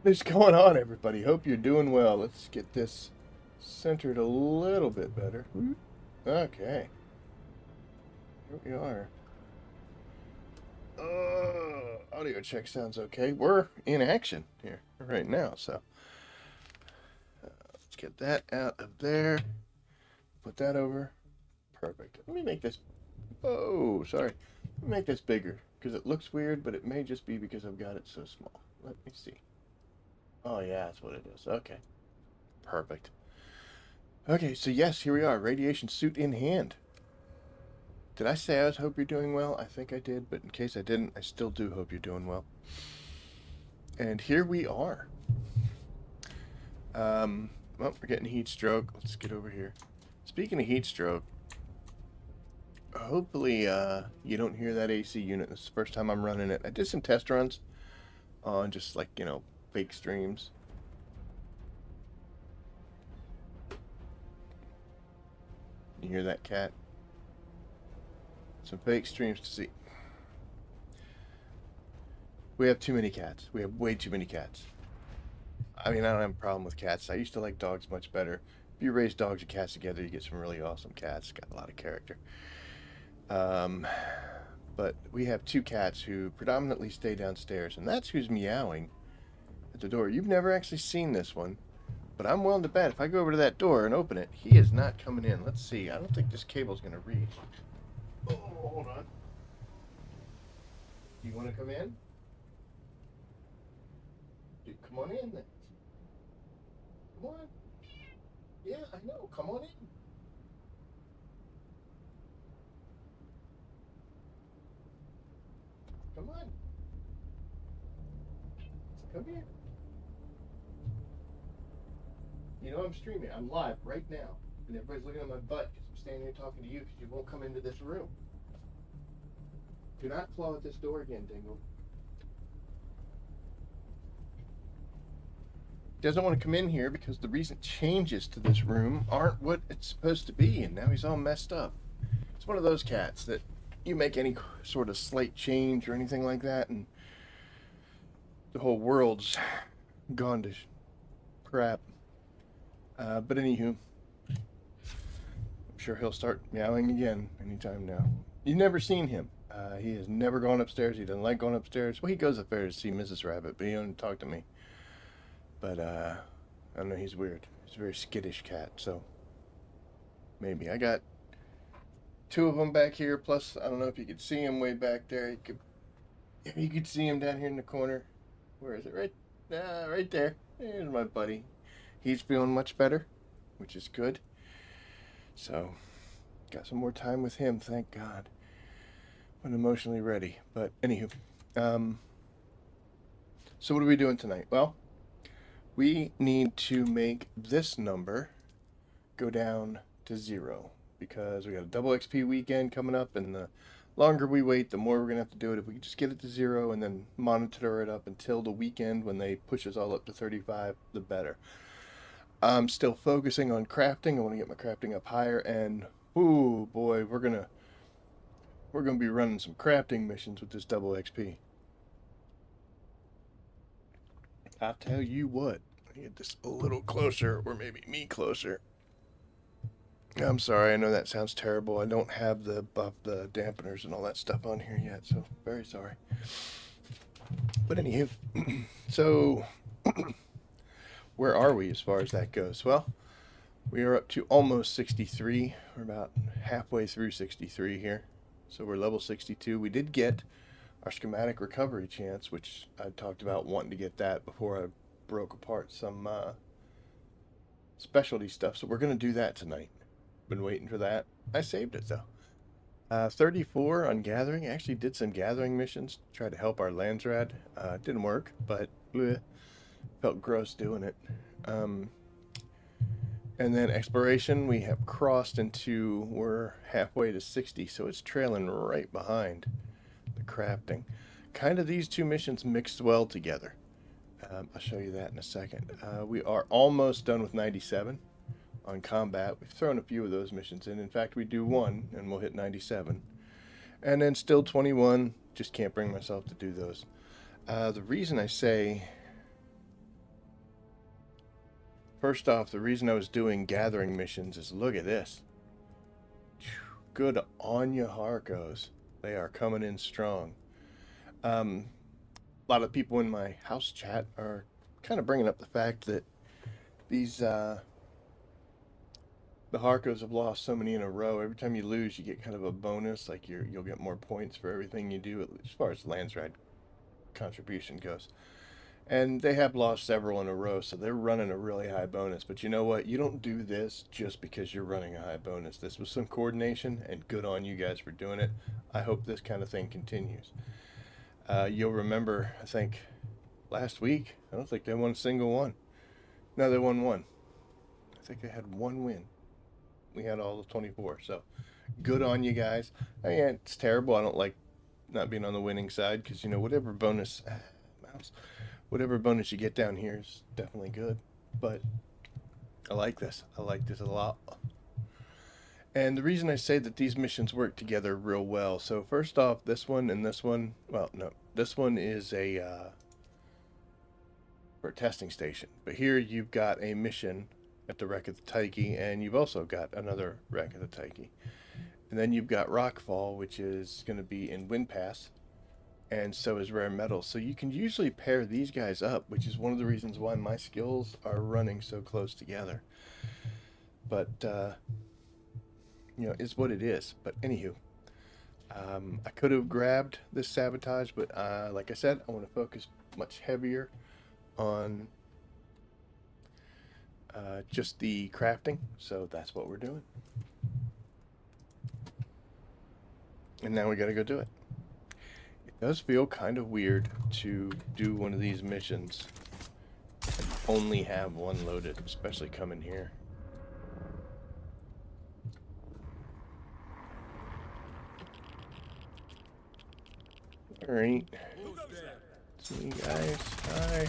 What's going on, everybody? Hope you're doing well. Let's get this centered a little bit better. Okay, here we are. Audio check sounds okay. We're in action here right now, so let's get that out of there. Put that over. Perfect. Let me make this. Oh, sorry. Let me make this bigger because it looks weird, but it may just be because I've got it so small. Let me see. Oh, yeah, that's what it is. Okay, perfect. Okay, so yes, here we are, radiation suit in hand. Did I say I hope you're doing well? I think I did, but in case I didn't, I still do hope you're doing well. And here we are. Well, we're getting heat stroke. Let's get over here. Speaking of heat stroke, hopefully you don't hear that AC unit. This is the first time I'm running it. I did some test runs on just like, fake streams. You hear that, cat? Some fake streams to see. We have too many cats. We have way too many cats. I mean, I don't have a problem with cats. I used to like dogs much better. If you raise dogs and cats together, you get some really awesome cats. Got a lot of character. But we have two cats who predominantly stay downstairs, and that's who's meowing at the door. You've never actually seen this one, but I'm willing to bet if I go over to that door and open it, he is not coming in. Let's see. I don't think this cable's going to reach. Oh, hold on. Do you want to come in? Dude, come on in then. Come on. Yeah, I know. Come on in. Come on. Come here. You know I'm streaming. I'm live right now. And everybody's looking at my butt because I'm standing here talking to you because you won't come into this room. Do not claw at this door again, Dingle. Doesn't want to come in here because the recent changes to this room aren't what it's supposed to be, and now he's all messed up. It's one of those cats that you make any sort of slight change or anything like that, and the whole world's gone to crap. But anywho, I'm sure he'll start meowing again anytime now. You've never seen him. He has never gone upstairs. He doesn't like going upstairs. Well, he goes up there to see Mrs. Rabbit, but he doesn't talk to me. But I don't know. He's weird. He's a very skittish cat. So maybe I got two of them back here. Plus, I don't know if you could see him way back there. You could see him down here in the corner. Where is it? Right there. There's my buddy. He's feeling much better, which is good. So, got some more time with him, thank God. When emotionally ready. But anywho, so what are we doing tonight? Well, we need to make this number go down to 0 because we got a double XP weekend coming up, and the longer we wait, the more we're gonna have to do it. If we can just get it to 0 and then monitor it up until the weekend when they push us all up to 35, the better. I'm still focusing on crafting. I want to get my crafting up higher, and ooh boy, we're gonna be running some crafting missions with this double XP. I'll tell you what. Let me get this a little closer, or maybe me closer. I'm sorry, I know that sounds terrible. I don't have the dampeners and all that stuff on here yet, so very sorry. But anywho, so where are we as far as that goes? Well, we are up to almost 63. We're about halfway through 63 here. So we're level 62. We did get our schematic recovery chance, which I talked about wanting to get that before I broke apart some specialty stuff. So we're going to do that tonight. Been waiting for that. I saved it though. 34 on gathering. I actually did some gathering missions. Tried to help our Landsraad. It didn't work, but felt gross doing it. And then exploration, we have crossed into, we're halfway to 60, so it's trailing right behind the crafting. Kind of these two missions mixed well together. I'll show you that in a second. We are almost done with 97 on combat. We've thrown a few of those missions in. In fact, we do one, and we'll hit 97. And then still 21, just can't bring myself to do those. The reason I say first off, the reason I was doing gathering missions is look at this. Good on you, Harkos. They are coming in strong. A lot of people in my house chat are kind of bringing up the fact that these the Harkos have lost so many in a row. Every time you lose, you get kind of a bonus, like you'll get more points for everything you do, as far as Landsraad contribution goes. And they have lost several in a row, so they're running a really high bonus. But you know what? You don't do this just because you're running a high bonus. This was some coordination, and good on you guys for doing it. I hope this kind of thing continues. You'll remember, I think, last week, I don't think they won a single one. No, they won one. I think they had one win. We had all the 24, so good on you guys. I mean, it's terrible. I don't like not being on the winning side because, you know, whatever bonus... whatever bonus you get down here is definitely good. But I like this. I like this a lot. And the reason I say that these missions work together real well. So first off, this one and this one. Well, no. This one is a... for a testing station. But here you've got a mission at the wreck of the Tyche, and you've also got another wreck of the Tyche. And then you've got Rockfall, which is going to be in Wind Pass, and so is Rare Metal. So you can usually pair these guys up, which is one of the reasons why my skills are running so close together. But, you know, it's what it is. But anywho, I could have grabbed this sabotage, but like I said, I want to focus much heavier on just the crafting, so that's what we're doing. And now we gotta go do it. It does feel kind of weird to do one of these missions and only have one loaded, especially coming here. Alright. See you guys. Hi.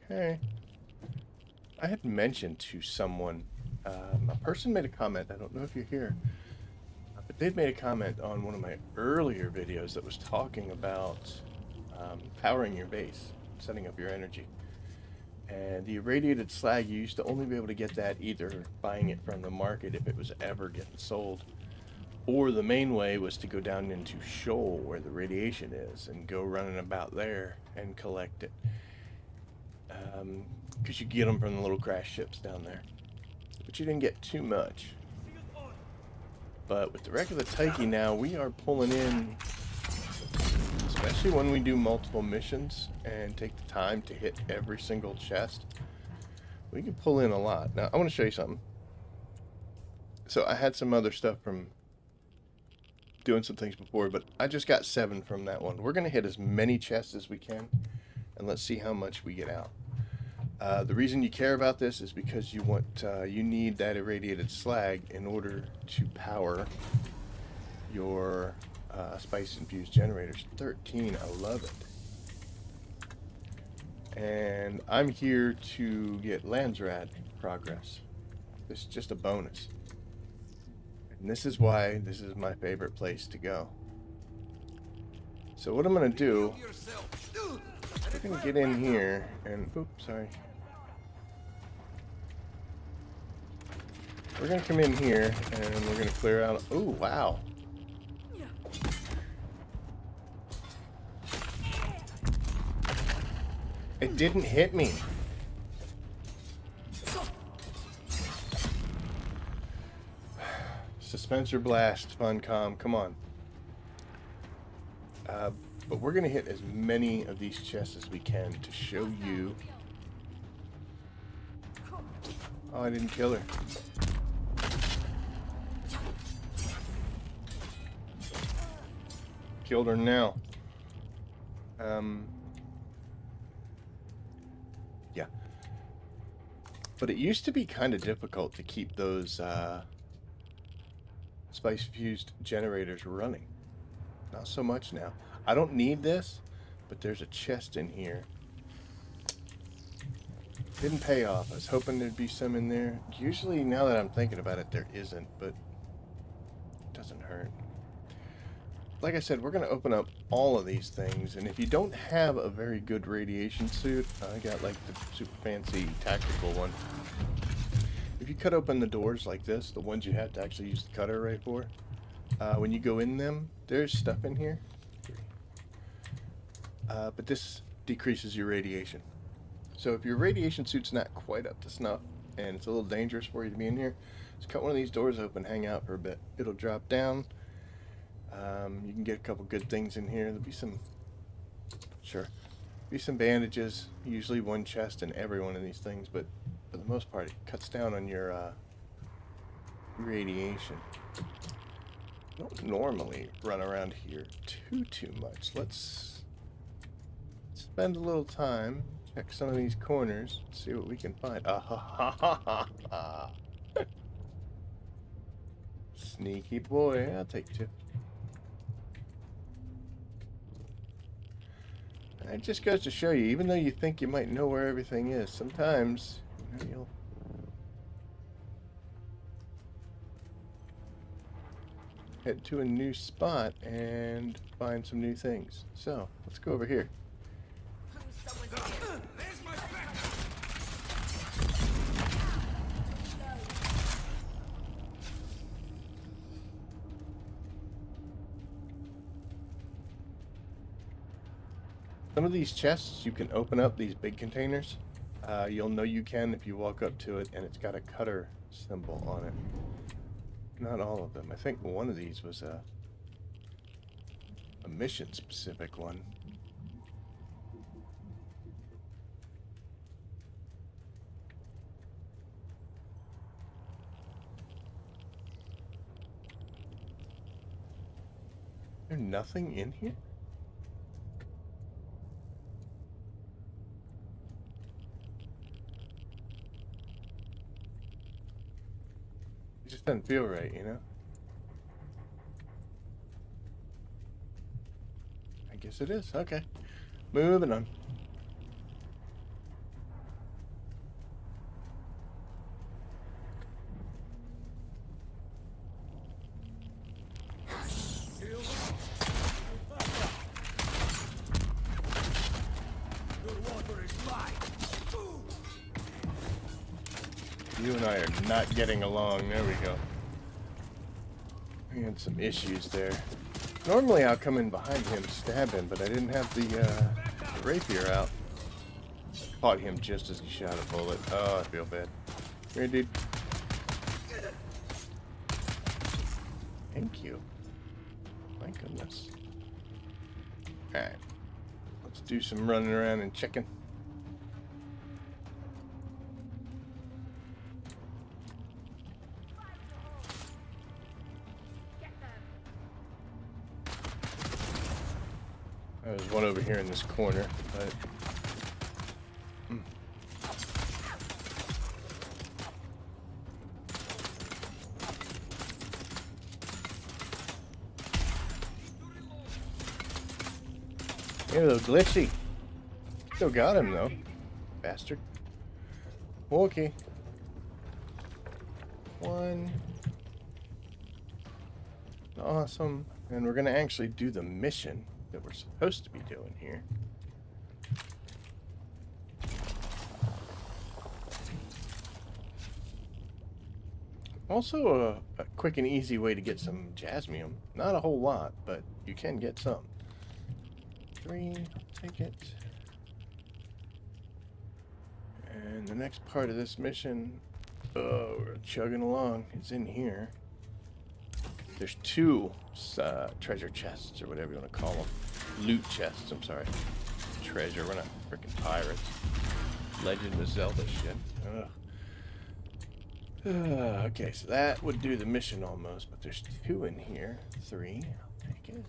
Okay. I had mentioned to someone, a person made a comment, I don't know if you're here, but they'd made a comment on one of my earlier videos that was talking about powering your base, setting up your energy. And the irradiated slag, you used to only be able to get that either buying it from the market if it was ever getting sold, or the main way was to go down into Shoal where the radiation is and go running about there and collect it. Because you get them from the little crash ships down there, but you didn't get too much. But with the wreck of the Tyche now, we are pulling in, especially when we do multiple missions and take the time to hit every single chest, we can pull in a lot. Now I want to show you something. So I had some other stuff from doing some things before, but I just got 7 from that one. We're going to hit as many chests as we can, and let's see how much we get out. The reason you care about this is because you want, you need that irradiated slag in order to power your spice-infused generators. 13, I love it. And I'm here to get Landsraad progress. This is just a bonus. And this is why this is my favorite place to go. So what I'm going to do, we're going to get in here and, oops, sorry. We're going to come in here and we're going to clear out, oh, wow. It didn't hit me. Dispenser blast, Funcom, come on. But we're gonna hit as many of these chests as we can to show you. Oh, I didn't kill her. Killed her now. Yeah. But it used to be kind of difficult to keep those spice-fused generators running. Not so much now. I don't need this, but there's a chest in here. Didn't pay off. I was hoping there'd be some in there. Usually, now that I'm thinking about it, there isn't, but it doesn't hurt. like I said, we're going to open up all of these things, and if you don't have a very good radiation suit, I got like the super fancy tactical one. If you cut open the doors like this, the ones you have to actually use the cutter right for, when you go in them, there's stuff in here. But this decreases your radiation. So if your radiation suit's not quite up to snuff, and it's a little dangerous for you to be in here, just cut one of these doors open, hang out for a bit. It'll drop down. You can get a couple good things in here. There'll be some, be some bandages, usually one chest in every one of these things, but for the most part, it cuts down on your radiation. I don't normally run around here too much. Let's spend a little time, check some of these corners, see what we can find. Ah ha ha ha ha ha. Sneaky boy, I'll take two. It just goes to show you, even though you think you might know where everything is, sometimes you'll head to a new spot and find some new things. So, let's go over here. Some of these chests you can open up, these big containers. You'll know you can if you walk up to it and it's got a cutter symbol on it. Not all of them. I think one of these was a mission specific one. There's nothing in here? It just doesn't feel right, you know? I guess it is. Okay. Moving on. You and I are not getting along. There we go. We had some issues there. Normally I'll come in behind him, stab him, but I didn't have the rapier out. Caught him just as he shot a bullet. Oh, I feel bad. Here, dude. Thank you. My goodness. Alright. Let's do some running around and checking. There's one over here in this corner, but... You're a little glitchy. Still got him, though. Bastard. Okay. One. Awesome. And we're gonna actually do the mission that we're supposed to be doing here. Also a quick and easy way to get some jasmium. Not a whole lot, but you can get some. 3, take it. And the next part of this mission, oh, we're chugging along, it's in here. There's 2 treasure chests, or whatever you want to call them. Loot chests, I'm sorry. Treasure, we're not freaking pirates. Legend of Zelda shit. Okay, so that would do the mission almost, but there's 2 in here. 3, I'll take it.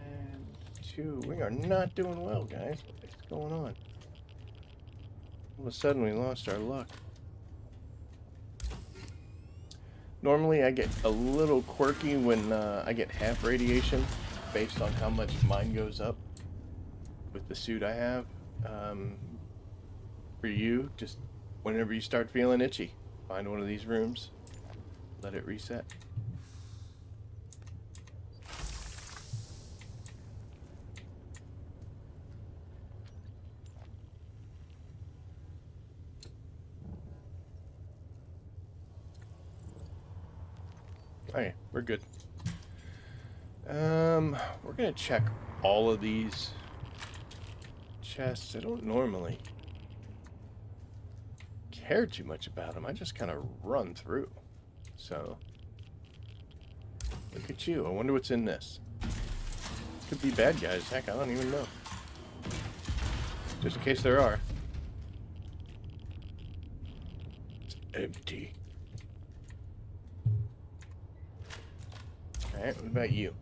And 2. We are not doing well, guys. What's going on? All of a sudden, we lost our luck. Normally I get a little quirky when I get half radiation based on how much mine goes up with the suit I have. For you, just whenever you start feeling itchy, find one of these rooms, let it reset. Okay, we're good. We're gonna check all of these chests. I don't normally care too much about them. I just kind of run through. So, look at you. I wonder what's in this. Could be bad guys. Heck, I don't even know. Just in case there are. It's empty. Alright, what about you?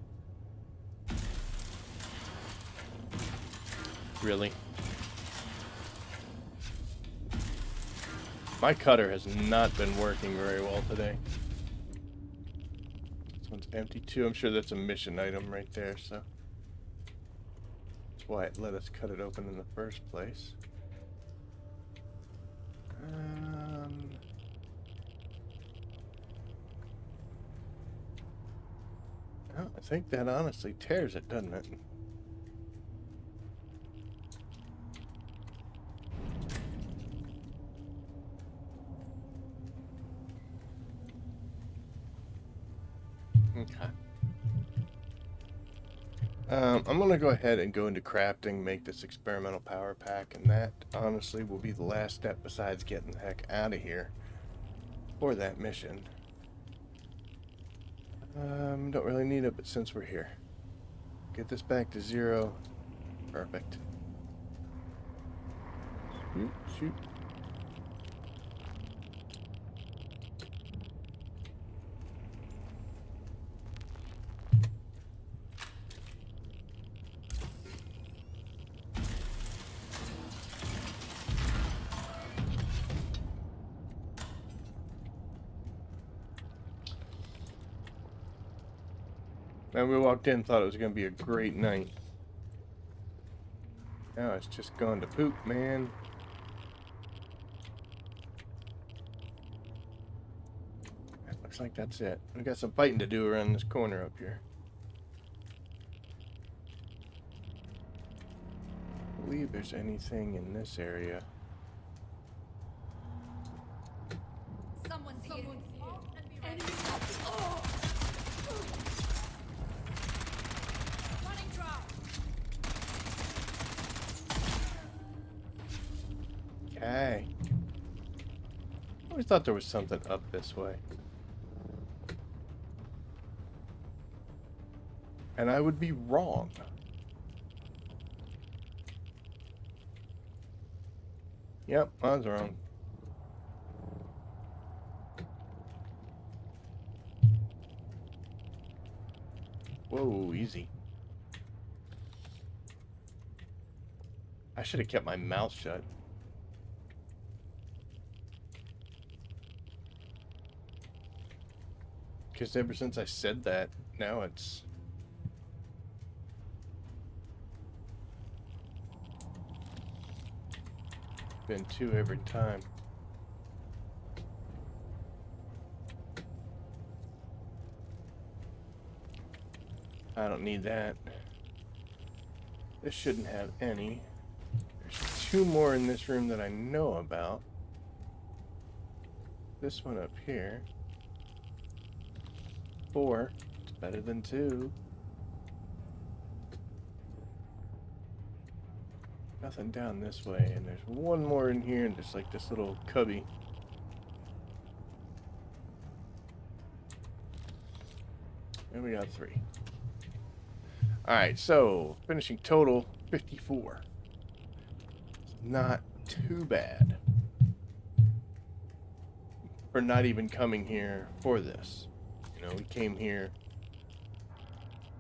Really? My cutter has not been working very well today. This one's empty too. I'm sure that's a mission item right there, so that's why it let us cut it open in the first place. Oh, I think that honestly tears it, doesn't it? Okay. I'm going to go ahead and go into crafting, make this experimental power pack, and that, honestly, will be the last step besides getting the heck out of here for that mission. Don't really need it, but since we're here. Get this back to 0. Perfect. Shoot, shoot. And we walked in, thought it was going to be a great night. Now it's just gone to poop, man. Looks like that's it. We got some fighting to do around this corner up here. I believe there's anything in this area. Someone's here. Enemy. Running trap. Okay. I always thought there was something up this way. And I would be wrong. Yep, I was wrong. Whoa, easy. I should have kept my mouth shut. Because ever since I said that, now it's... been 2 every time. I don't need that. This shouldn't have any. There's 2 more in this room that I know about. This one up here. 4. It's better than 2. Nothing down this way, and there's 1 more in here, and just like this little cubby. And we got 3. Alright, so finishing total 54. Not too bad for not even coming here for this. You know, we came here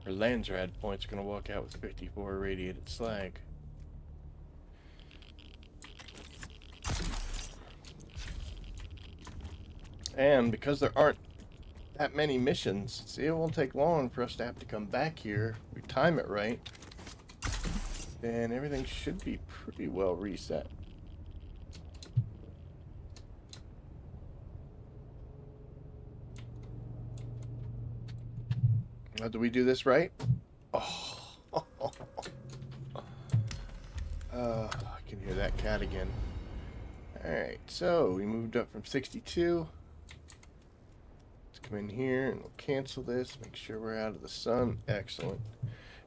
for Landsraad points. We're gonna walk out with 54 irradiated slag. And because there aren't that many missions, see, it won't take long for us to have to come back here. If we time it right, then everything should be pretty well reset. Now, do we do this right? Oh, I can hear that cat again. Alright, so we moved up from 62. come in here and we'll cancel this. Make sure we're out of the sun. Excellent.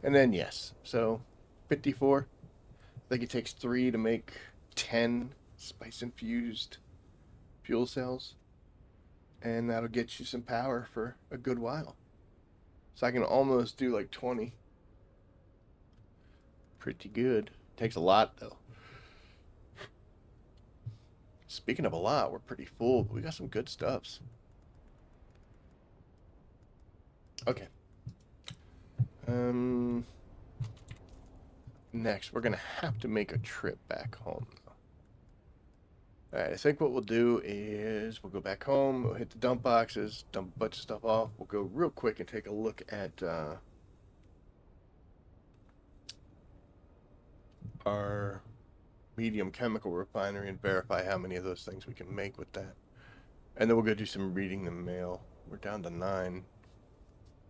And then yes. So 54. I think it takes 3 to make 10 spice infused fuel cells. And that'll get you some power for a good while. So I can almost do like 20. Pretty good. Takes a lot though. Speaking of a lot, we're pretty full, but we got some good stuffs. Okay. Next, we're gonna have to make a trip back home. Alright, I think what we'll do is we'll go back home, we'll hit the dump boxes, dump a bunch of stuff off. We'll go real quick and take a look at our medium chemical refinery and verify how many of those things we can make with that. And then we'll go do some reading the mail. We're down to 9.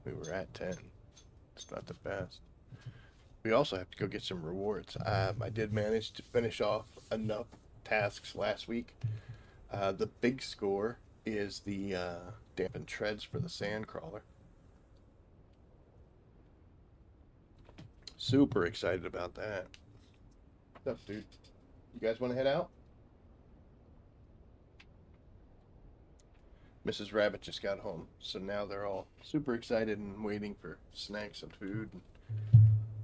We were at 10. It's not the best. We also have to go get some rewards. I did manage to finish off enough tasks last week. The big score is the dampened treads for the sand crawler. Super excited about that. What's up, dude? You guys want to head out? Mrs. Rabbit just got home, so now they're all super excited and waiting for snacks and food and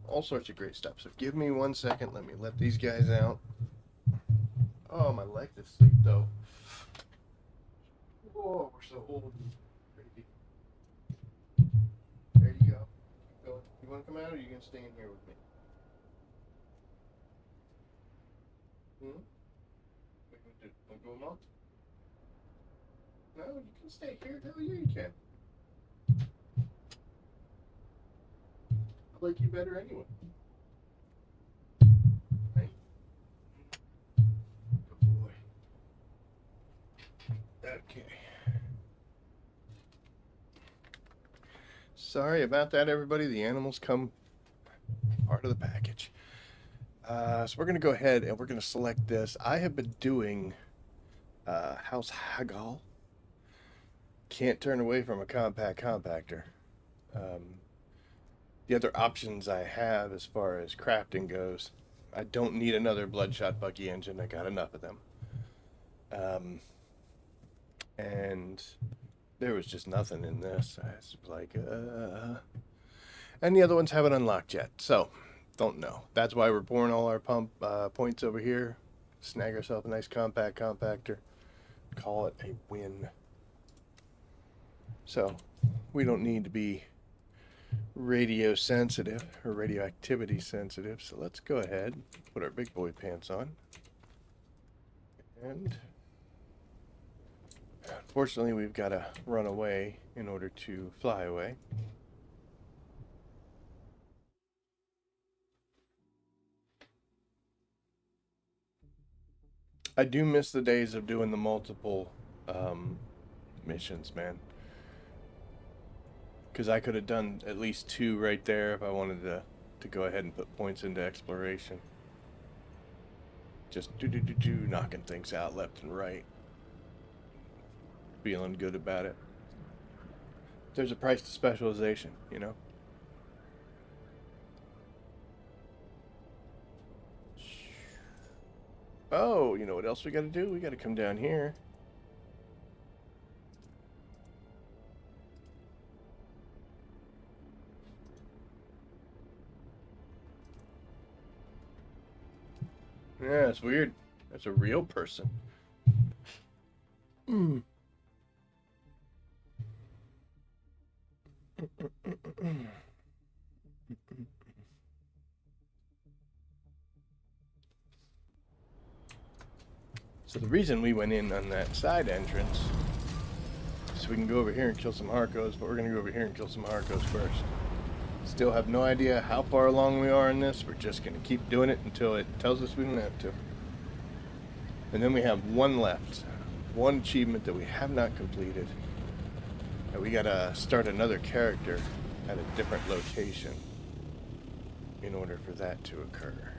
all sorts of great stuff. So give me 1 second. Let me let these guys out. Oh, my leg is asleep though. Whoa, we're so old and crazy. There you go. Go. You want to come out, or are you gonna stay in here with me? What you want to do? Want to go them all? No, you can stay here. Hell yeah, you can. I like you better anyway. Right? Good boy. Okay. Sorry about that, everybody. The animals come part of the package. So we're going to go ahead and we're going to select this. I have been doing House Haggal. Can't turn away from a compact compactor. The other options I have as far as crafting goes, I don't need another Bloodshot buggy engine. I got enough of them. And there was just nothing in this. I was like, and the other ones haven't unlocked yet. So, don't know. That's why we're pouring all our pump points over here. Snag ourselves a nice compact compactor. Call it a win. So, we don't need to be radio sensitive or radioactivity sensitive. So let's go ahead, put our big boy pants on. And unfortunately, we've got to run away in order to fly away. I do miss the days of doing the multiple missions, man. Because I could have done at least 2 right there if I wanted to go ahead and put points into exploration. Just knocking things out left and right. Feeling good about it. There's a price to specialization, you know? Oh, you know what else we gotta do? We gotta come down here. Yeah, it's weird. That's a real person. So the reason we went in on that side entrance is so we can go over here and kill some Harkos, but we're going to go over here and kill some Harkos first. Still have no idea how far along we are in this. We're just going to keep doing it until it tells us we don't have to. And then we have 1 left. 1 achievement that we have not completed. And we got to start another character at a different location in order for that to occur.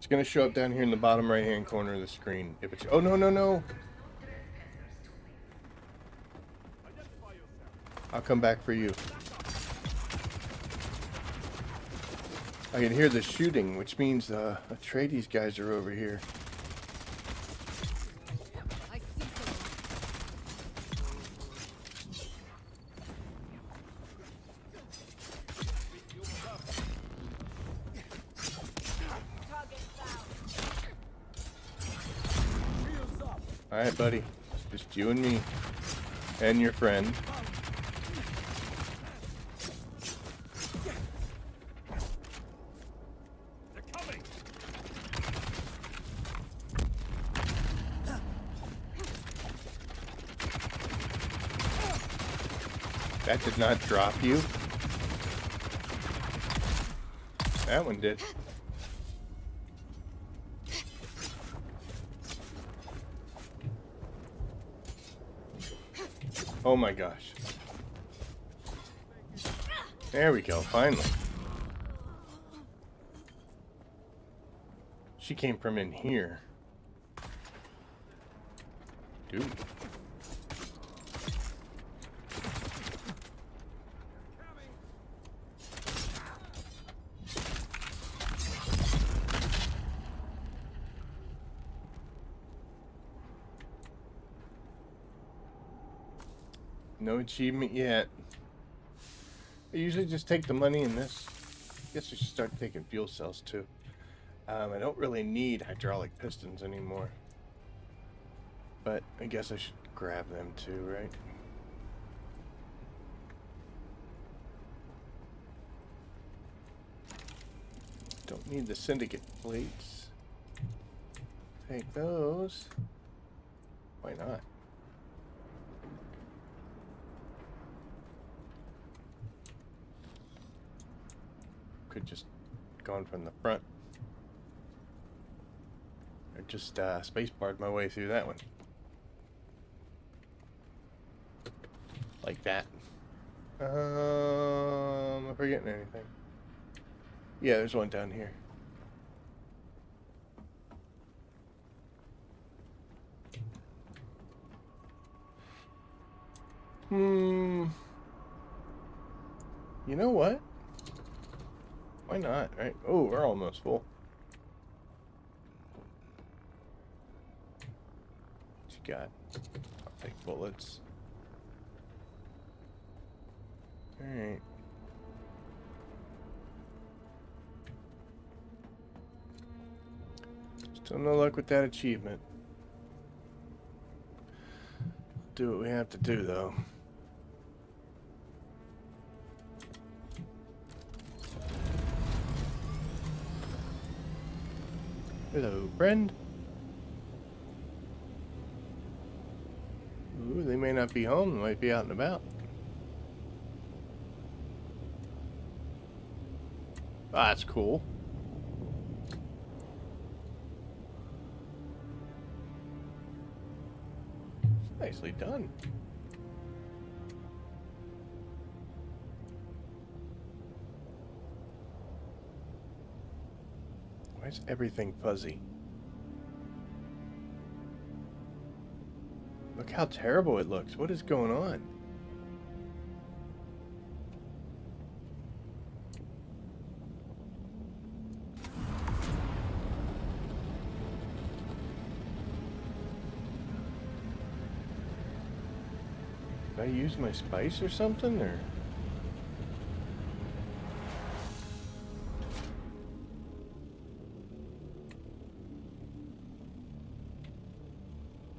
It's gonna show up down here in the bottom right hand corner of the screen. If it's, oh no no no! I'll come back for you. I can hear the shooting, which means Atreides guys are over here. I see someone. Target found. Alright, buddy. It's just you and me. And your friend. That did not drop you. That one did. Oh my gosh. There we go, finally. She came from in here. Dude. No achievement yet. I usually just take the money in this. Guess we should start taking fuel cells too. I don't really need hydraulic pistons anymore. But I guess I should grab them too, right? Don't need the syndicate plates. Take those. Why not? Could just gone from the front. Or just spacebarred my way through that one. Like that. Am I forgetting anything? Yeah, there's one down here. You know what? Why not, right? Oh, we're almost full. What you got? I'll take bullets. Alright. Still no luck with that achievement. Do what we have to do, though. Hello, friend. Ooh, they may not be home. They might be out and about. Ah, that's cool. Nicely done. Why is everything fuzzy? Look how terrible it looks. What is going on? Did I use my spice or something, or?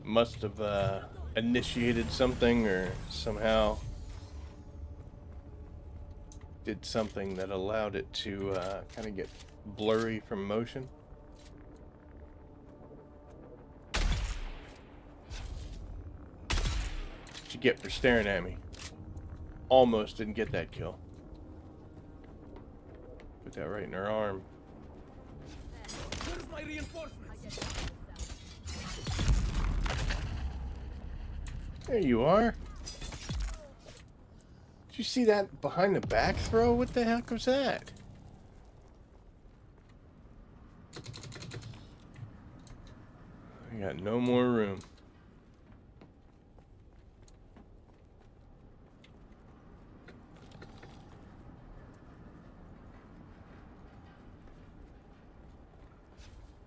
Must have initiated something or somehow did something that allowed it to kind of get blurry from motion. What you get for staring at me? Almost didn't get that kill. Put that right in her arm. Where's my reinforcements? There you are. Did you see that behind the back throw? What the heck was that? Got no more room.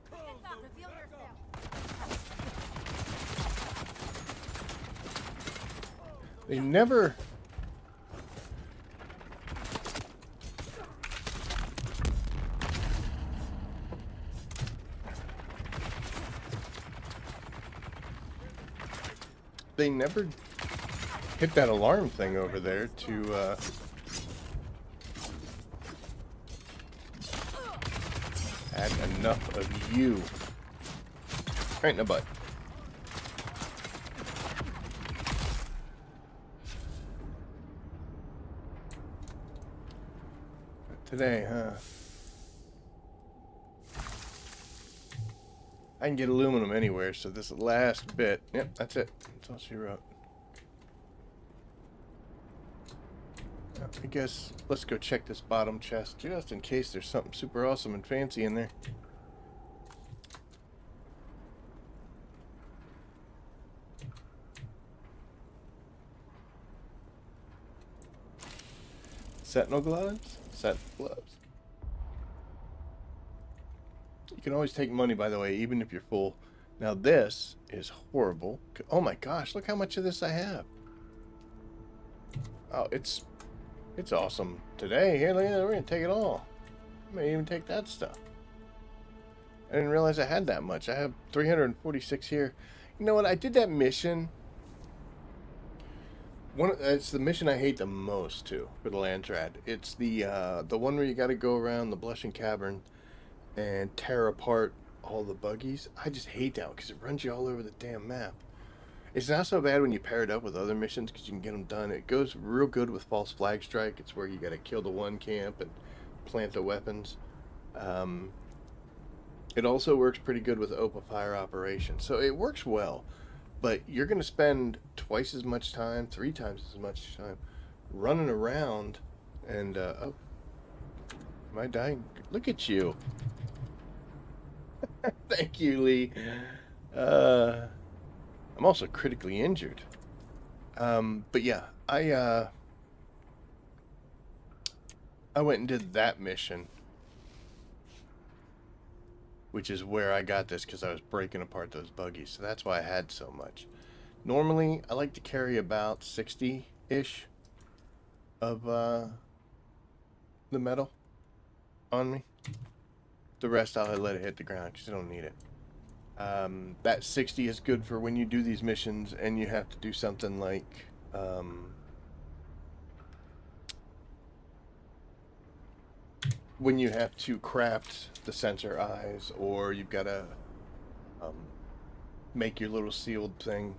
Reveal yourself. They never... They never hit that alarm thing over there to, add enough of you. Right in the butt. Today, huh? I can get aluminum anywhere, so this last bit... Yep, that's it. That's all she wrote. I guess let's go check this bottom chest, just in case there's something super awesome and fancy in there. Sentinel gloves? Sentinel gloves. You can always take money, by the way, even if you're full. Now this is horrible. Oh my gosh, look how much of this I have. Oh, it's awesome today. Here, look at that. We're gonna take it all. I may even take that stuff. I didn't realize I had that much. I have 346 here. You know what? I did that mission. It's the mission I hate the most too for the Landsraad. It's the one where you got to go around the Blushing Cavern and tear apart all the buggies. I just hate that one because it runs you all over the damn map. It's not so bad when you pair it up with other missions because you can get them done. It goes real good with False Flag Strike. It's where you got to kill the one camp and plant the weapons. It also works pretty good with Open Fire Operations. So it works well, but you're going to spend twice as much time, 3 times as much time running around and, oh, am I dying? Look at you. Thank you, Lee. I'm also critically injured. But yeah, I went and did that mission, which is where I got this because I was breaking apart those buggies. So that's why I had so much. Normally, I like to carry about 60-ish of the metal on me. The rest I'll let it hit the ground because I don't need it. That 60 is good for when you do these missions and you have to do something like when you have to craft the sensor eyes, or you've got to make your little sealed thing.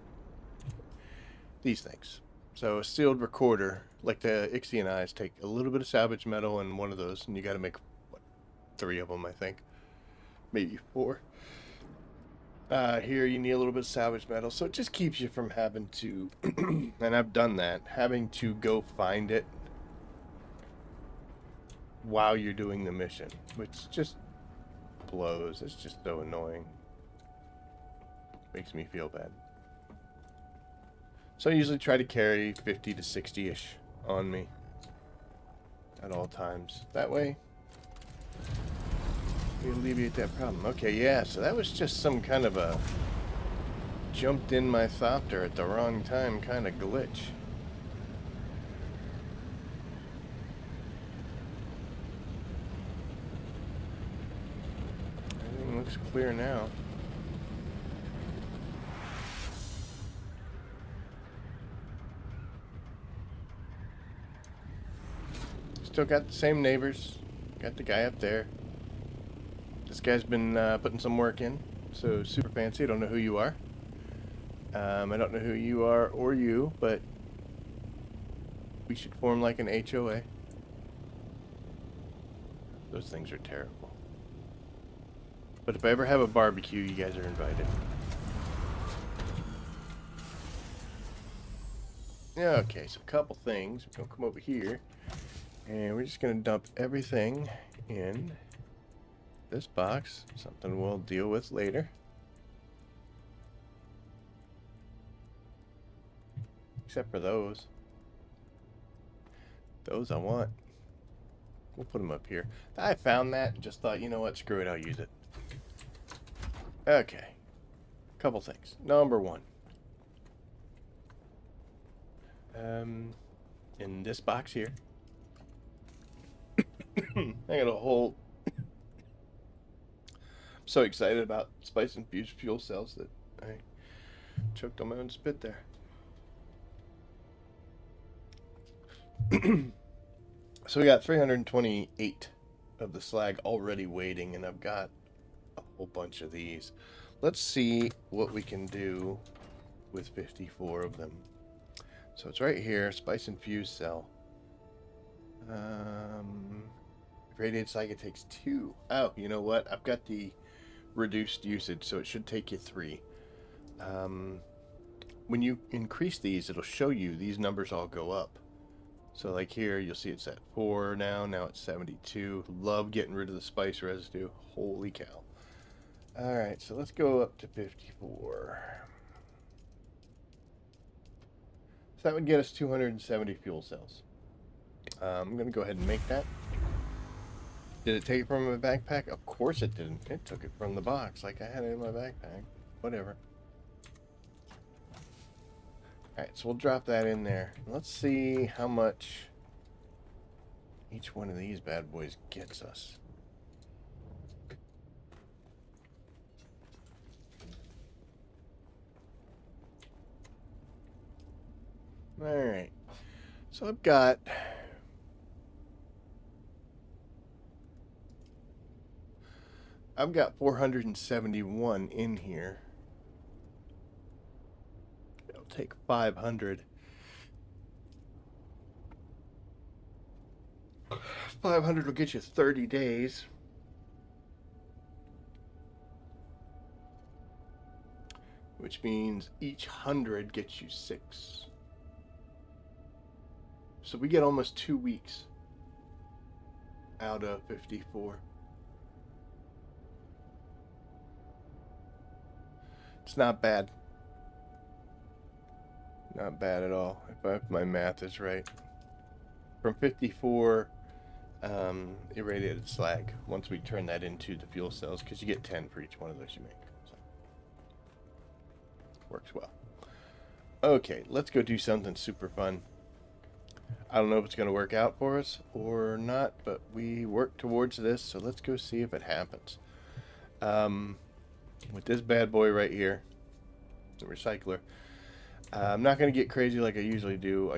These things. So a sealed recorder, like the Ixion eyes, take a little bit of salvage metal and one of those, and you got to make what, 3 of them, I think, maybe 4. Here you need a little bit of salvage metal, so it just keeps you from having to, and I've done that, having to go find it while you're doing the mission, which just blows. It's just so annoying. Makes me feel bad. So I usually try to carry 50 to 60-ish on me at all times. That way, we alleviate that problem. Okay, yeah, so that was just some kind of a jumped in my thopter at the wrong time kind of glitch. Everything looks clear now. Still got the same neighbors. Got the guy up there. This guy's been putting some work in, so super fancy. I don't know who you are. I don't know who you are or you, but we should form like an HOA. Those things are terrible. But if I ever have a barbecue, you guys are invited. Okay, so a couple things. We're gonna come over here, and we're just gonna dump everything in this box. Something we'll deal with later. Except for those. Those I want. We'll put them up here. I found that and just thought, you know what, screw it, I'll use it. Okay. Couple things. Number one. In this box here, I got a whole... I'm so excited about spice-infused fuel cells that I choked on my own spit there. So we got 328 of the slag already waiting, and I've got a whole bunch of these. Let's see what we can do with 54 of them. So it's right here, spice infused cell. Radiated slag, it takes 2. Oh, you know what? I've got the reduced usage, so it should take you 3. When you increase these, it'll show you these numbers all go up. So like here, you'll see it's at 4 now. Now it's 72. Love getting rid of the spice residue. Holy cow. Alright, so let's go up to 54. So that would get us 270 fuel cells. I'm going to go ahead and make that. Did it take it from my backpack? Of course it didn't. It took it from the box like I had it in my backpack. Whatever. Alright, so we'll drop that in there. Let's see how much each one of these bad boys gets us. Alright, so I've got I've got 471 in here. It'll take 500. 500 will get you 30 days. Which means each 100 gets you 6. So we get almost 2 weeks out of 54. It's not bad. Not bad at all, if my math is right. From 54 irradiated slag, once we turn that into the fuel cells, because you get 10 for each one of those you make. So, works well. Okay, let's go do something super fun. I don't know if it's going to work out for us or not, but we work towards this, so let's go see if it happens. With this bad boy right here, the recycler, I'm not going to get crazy like I usually do.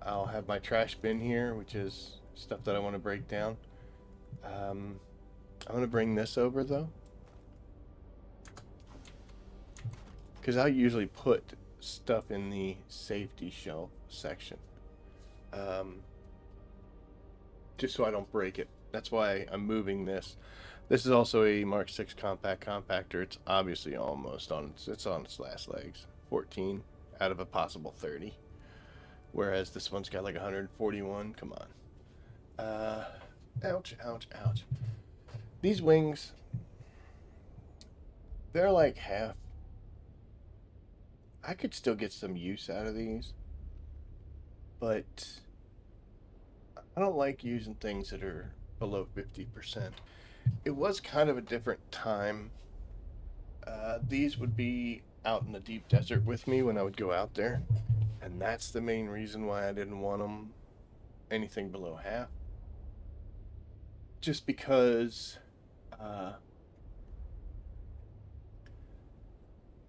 I'll have my trash bin here, which is stuff that I want to break down. I'm going to bring this over, though, because I usually put stuff in the safety shelf section. Just so I don't break it. That's why I'm moving this. This is also a Mark 6 compact compactor. It's obviously almost on its last legs. 14 out of a possible 30. Whereas this one's got like 141. Come on. Ouch, ouch, ouch. These wings, they're like half. I could still get some use out of these, but I don't like using things that are below 50%. It was kind of a different time. These would be out in the deep desert with me when I would go out there, and that's the main reason why I didn't want them anything below half. Just because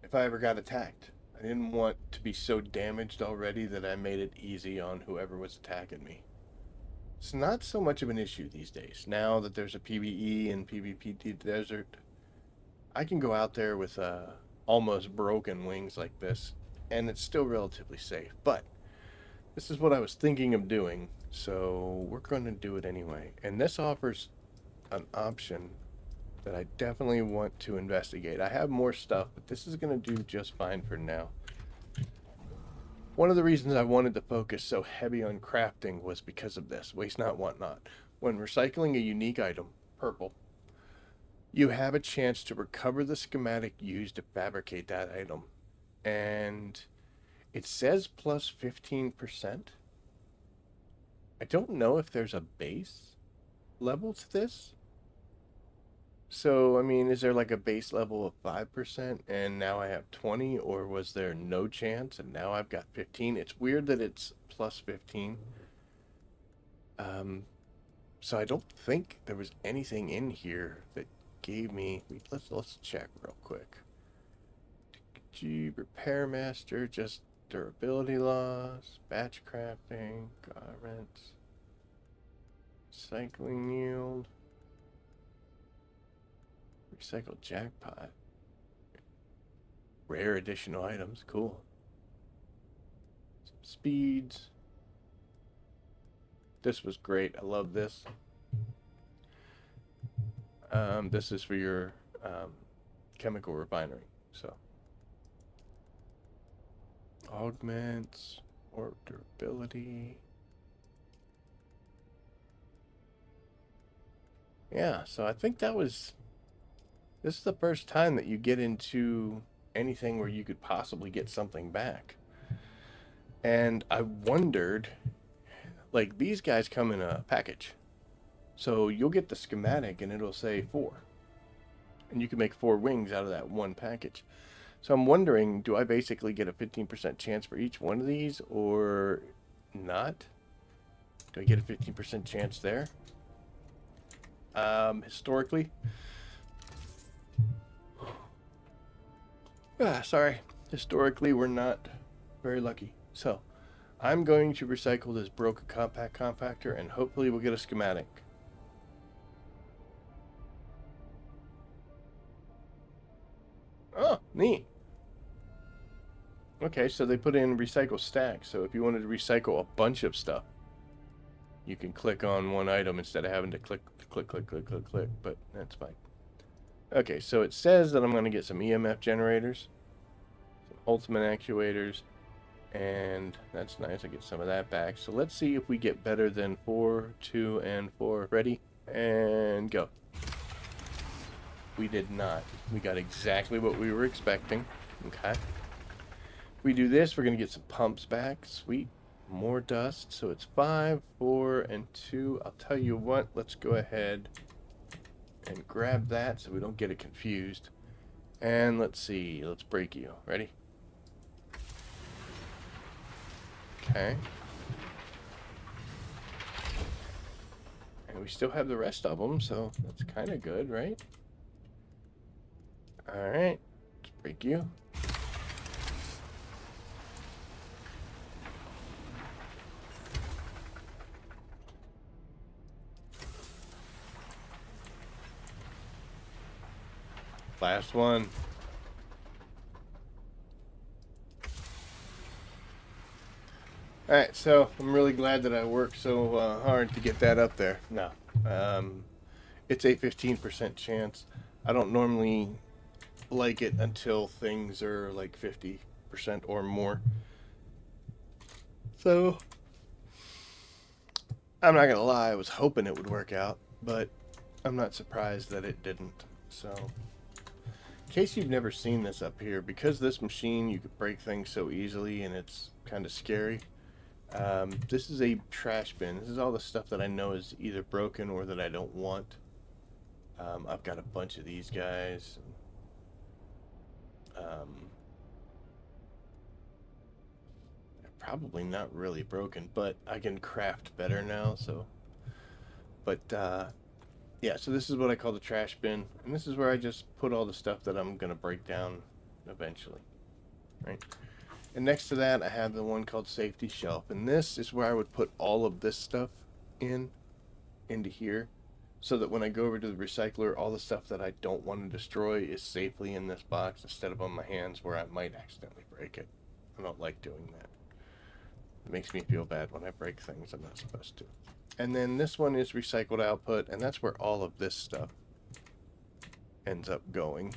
if I ever got attacked, I didn't want to be so damaged already that I made it easy on whoever was attacking me. It's not so much of an issue these days. Now that there's a PvE and PvP deep desert, I can go out there with almost broken wings like this, and it's still relatively safe. But this is what I was thinking of doing, so we're going to do it anyway. And this offers an option that I definitely want to investigate. I have more stuff, but this is going to do just fine for now. One of the reasons I wanted to focus so heavy on crafting was because of this. Waste not, want not. When recycling a unique item, purple, you have a chance to recover the schematic used to fabricate that item. And It says plus 15%. I don't know if there's a base level to this. So, I mean, is there like a base level of 5% and now I have 20, or was there no chance and now I've got 15? It's weird that it's plus 15. So I don't think there was anything in here that gave me. Let's check real quick. Repair master, just durability loss, batch crafting, garments, cycling yield, recycled jackpot, rare additional items, cool. Some speeds. This was great. I love this. This is for your chemical refinery. So augments or durability. Yeah, so I think this is the first time that you get into anything where you could possibly get something back. And I wondered, like, these guys come in a package. So you'll get the schematic and it'll say 4. And you can make 4 wings out of that one package. So I'm wondering, do I basically get a 15% chance for each one of these or not? Do I get a 15% chance there? Historically. Historically, we're not very lucky. So I'm going to recycle this broken compact compactor and hopefully we'll get a schematic. Oh, neat. Okay, so they put in recycle stack. So if you wanted to recycle a bunch of stuff, you can click on one item instead of having to click, but that's fine. Okay, so it says that I'm going to get some EMF generators, some ultimate actuators, and that's nice. I get some of that back. So let's see if we get better than 4, 2, and 4. Ready? And go. We did not. We got exactly what we were expecting. Okay. If we do this, we're going to get some pumps back. Sweet. More dust. So it's 5, 4, and 2. I'll tell you what. Let's go ahead and grab that so we don't get it confused. And let's see. Let's break you. Ready? Okay. And we still have the rest of them, so that's kind of good, right? Alright. Let's break you. Last one. Alright, so I'm really glad that I worked so hard to get that up there. No. It's a 15% chance. I don't normally like it until things are like 50% or more. So, I'm not gonna lie, I was hoping it would work out, but I'm not surprised that it didn't. So, in case you've never seen this up here, because this machine, you could break things so easily and it's kind of scary. This is a trash bin. This is all the stuff that I know is either broken or that I don't want. I've got a bunch of these guys. They're probably not really broken, but I can craft better now, so. But, yeah, so this is what I call the trash bin. And this is where I just put all the stuff that I'm going to break down eventually. Right? And next to that, I have the one called safety shelf. And this is where I would put all of this stuff into here. So that when I go over to the recycler, all the stuff that I don't want to destroy is safely in this box instead of on my hands where I might accidentally break it. I don't like doing that. It makes me feel bad when I break things I'm not supposed to. And then this one is recycled output, and that's where all of this stuff ends up going.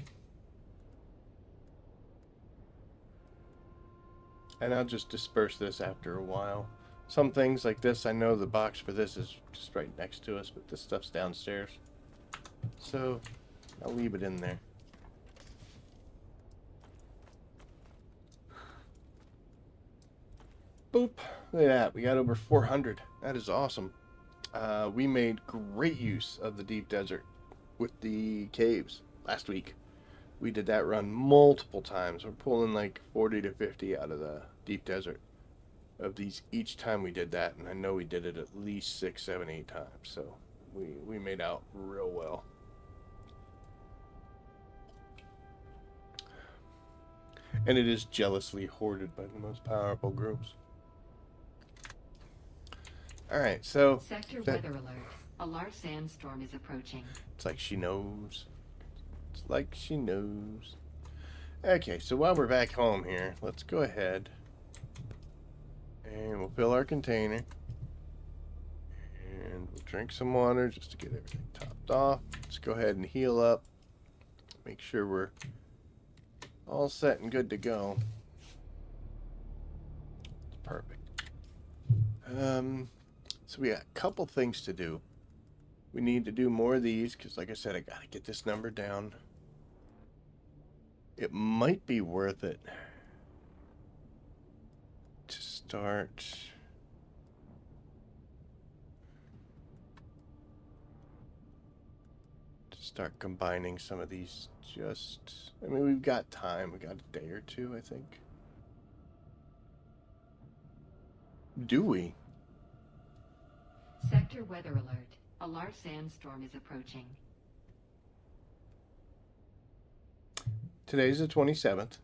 And I'll just disperse this after a while. Some things like this, I know the box for this is just right next to us, but this stuff's downstairs. So, I'll leave it in there. Boop. Look at that. We got over 400. That is awesome. We made great use of the deep desert with the caves last week. We did that run multiple times. We're pulling like 40 to 50 out of the deep desert of these each time we did that, and I know we did it at least 6, 7, 8 times. So we made out real well. And it is jealously hoarded by the most powerful groups. Alright, so... Sector weather alert. A large sandstorm is approaching. It's like she knows. It's like she knows. Okay, so while we're back home here, let's go ahead and we'll fill our container. And we'll drink some water just to get everything topped off. Let's go ahead and heal up. Make sure we're all set and good to go. Perfect. So we got a couple things to do. We need to do more of these because, like I said, I gotta get this number down. It might be worth it to start combining some of these. I mean, we've got time. We got a day or two, I think. Do we? Sector weather alert. A large sandstorm is approaching. Today's the 27th.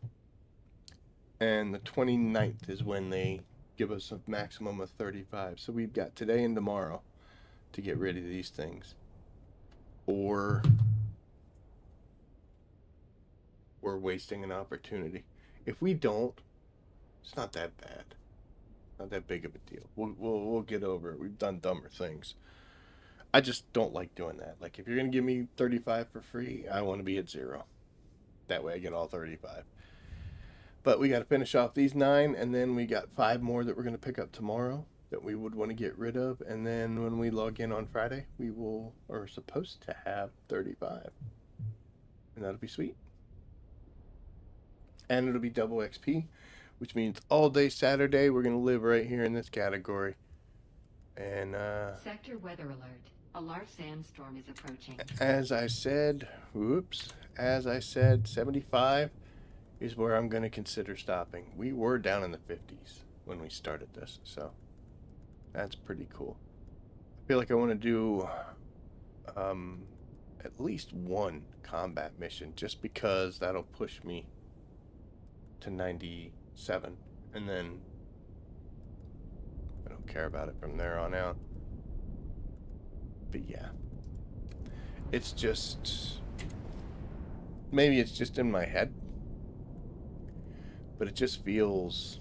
And the 29th is when they give us a maximum of 35. So we've got today and tomorrow to get rid of these things. Or we're wasting an opportunity. If we don't, it's not that bad. Not that big of a deal. We'll get over it. We've done dumber things. I just don't like doing that. Like, if you're going to give me 35 for free, I want to be at 0. That way I get all 35. But we got to finish off these 9, and then we got 5 more that we're going to pick up tomorrow that we would want to get rid of. And then when we log in on Friday, are supposed to have 35. And that'll be sweet. And it'll be double XP, which means all day Saturday we're going to live right here in this category. And Sector weather alert. A large sandstorm is approaching. As I said, 75 is where I'm going to consider stopping. We were down in the 50s when we started this, so that's pretty cool. I feel like I want to do at least one combat mission, just because that'll push me to 97, and then I don't care about it from there on out. But yeah, it's just, maybe it's just in my head, but it just feels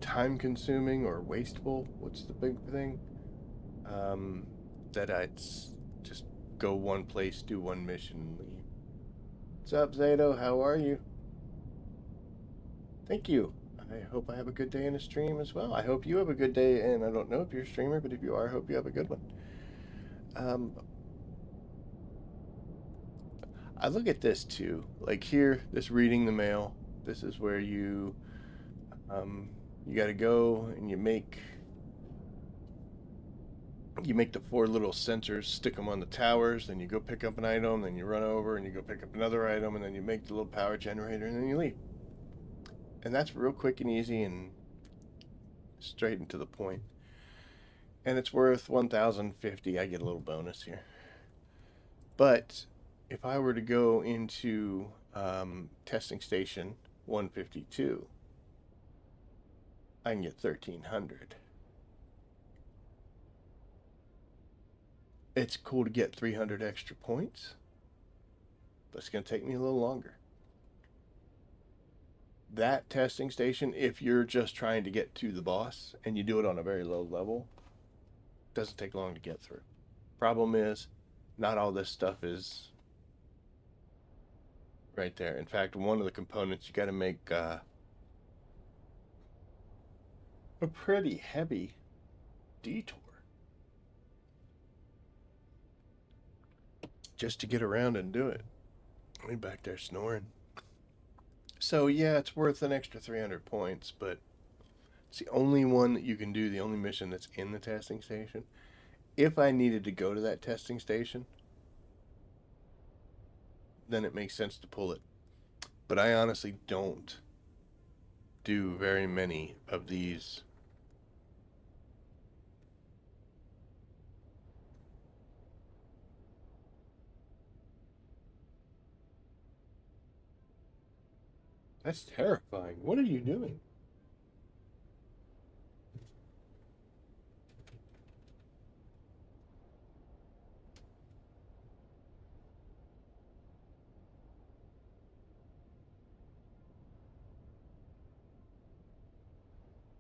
time consuming or wasteful. What's the big thing? That I'd just go one place, do one mission, and leave. What's up, Zato? How are you? Thank you. I hope I have a good day in the stream as well. I hope you have a good day, and I don't know if you're a streamer, but if you are, I hope you have a good one. I look at this too. Like here, this reading the mail. This is where you got to go and you make the 4 little sensors, stick them on the towers, then you go pick up an item, then you run over and you go pick up another item, and then you make the little power generator, and then you leave. And that's real quick and easy and straight and to the point. And it's worth 1,050. I get a little bonus here. But if I were to go into testing station 152, I can get 1,300. It's cool to get 300 extra points, but it's going to take me a little longer. That testing station, if you're just trying to get to the boss and you do it on a very low level, doesn't take long to get through. Problem is, not all this stuff is right there. In fact, one of the components, you got to make a pretty heavy detour just to get around and do it. Me back there snoring. So yeah, it's worth an extra 300 points, but it's the only one that you can do, the only mission that's in the testing station. If I needed to go to that testing station, then it makes sense to pull it. But I honestly don't do very many of these. That's terrifying. What are you doing?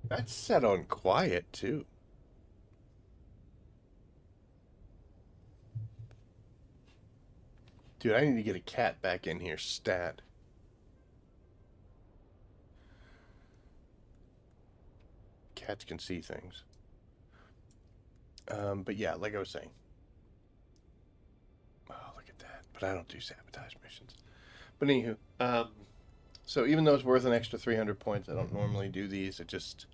That's set on quiet too. Dude, I need to get a cat back in here stat. Cats can see things. But yeah, like I was saying. Oh, look at that. But I don't do sabotage missions. But anywho, so even though it's worth an extra 300 points, I don't normally do these. It just,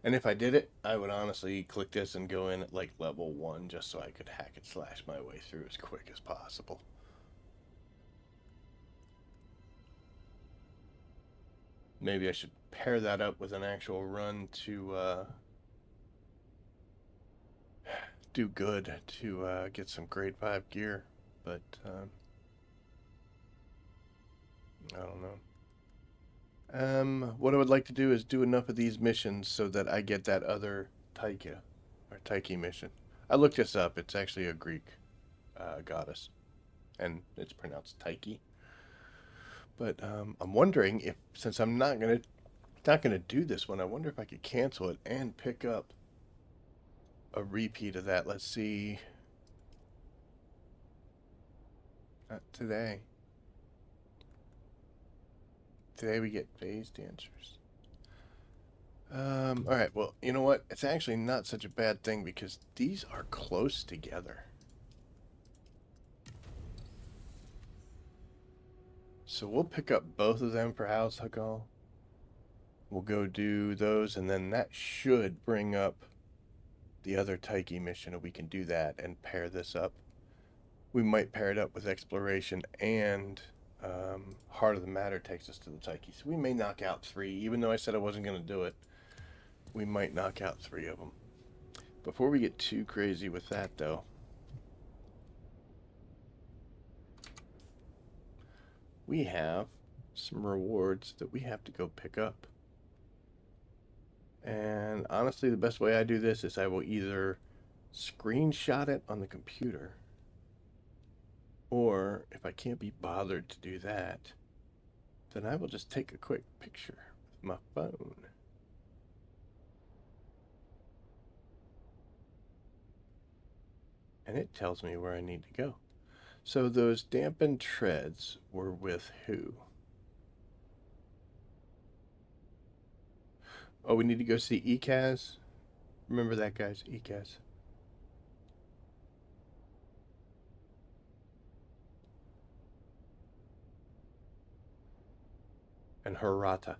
and if I did it, I would honestly click this and go in at like level 1 just so I could hack and slash my way through as quick as possible. Maybe I should pair that up with an actual run to do good to get some grade 5 gear, but I don't know. What I would like to do is do enough of these missions so that I get that other Taiki mission. I looked this up. It's actually a Greek goddess, and it's pronounced Taiki. But I'm wondering if, since I'm not gonna do this one, I wonder if I could cancel it and pick up a repeat of that. Let's see. Not today. Today we get phase dancers. Alright, well, you know what? It's actually not such a bad thing because these are close together. So we'll pick up both of them for House Hakal. We'll go do those, and then that should bring up the other Taiki mission, and we can do that and pair this up. We might pair it up with Exploration, and Heart of the Matter takes us to the Taiki. So we may knock out 3, even though I said I wasn't going to do it. We might knock out 3 of them. Before we get too crazy with that, though, we have some rewards that we have to go pick up. And honestly, the best way I do this is I will either screenshot it on the computer, or if I can't be bothered to do that, then I will just take a quick picture with my phone. And it tells me where I need to go. So those dampened treads were with who? Oh, we need to go see Ekaz. Remember that, guys? Ekaz. And Harata.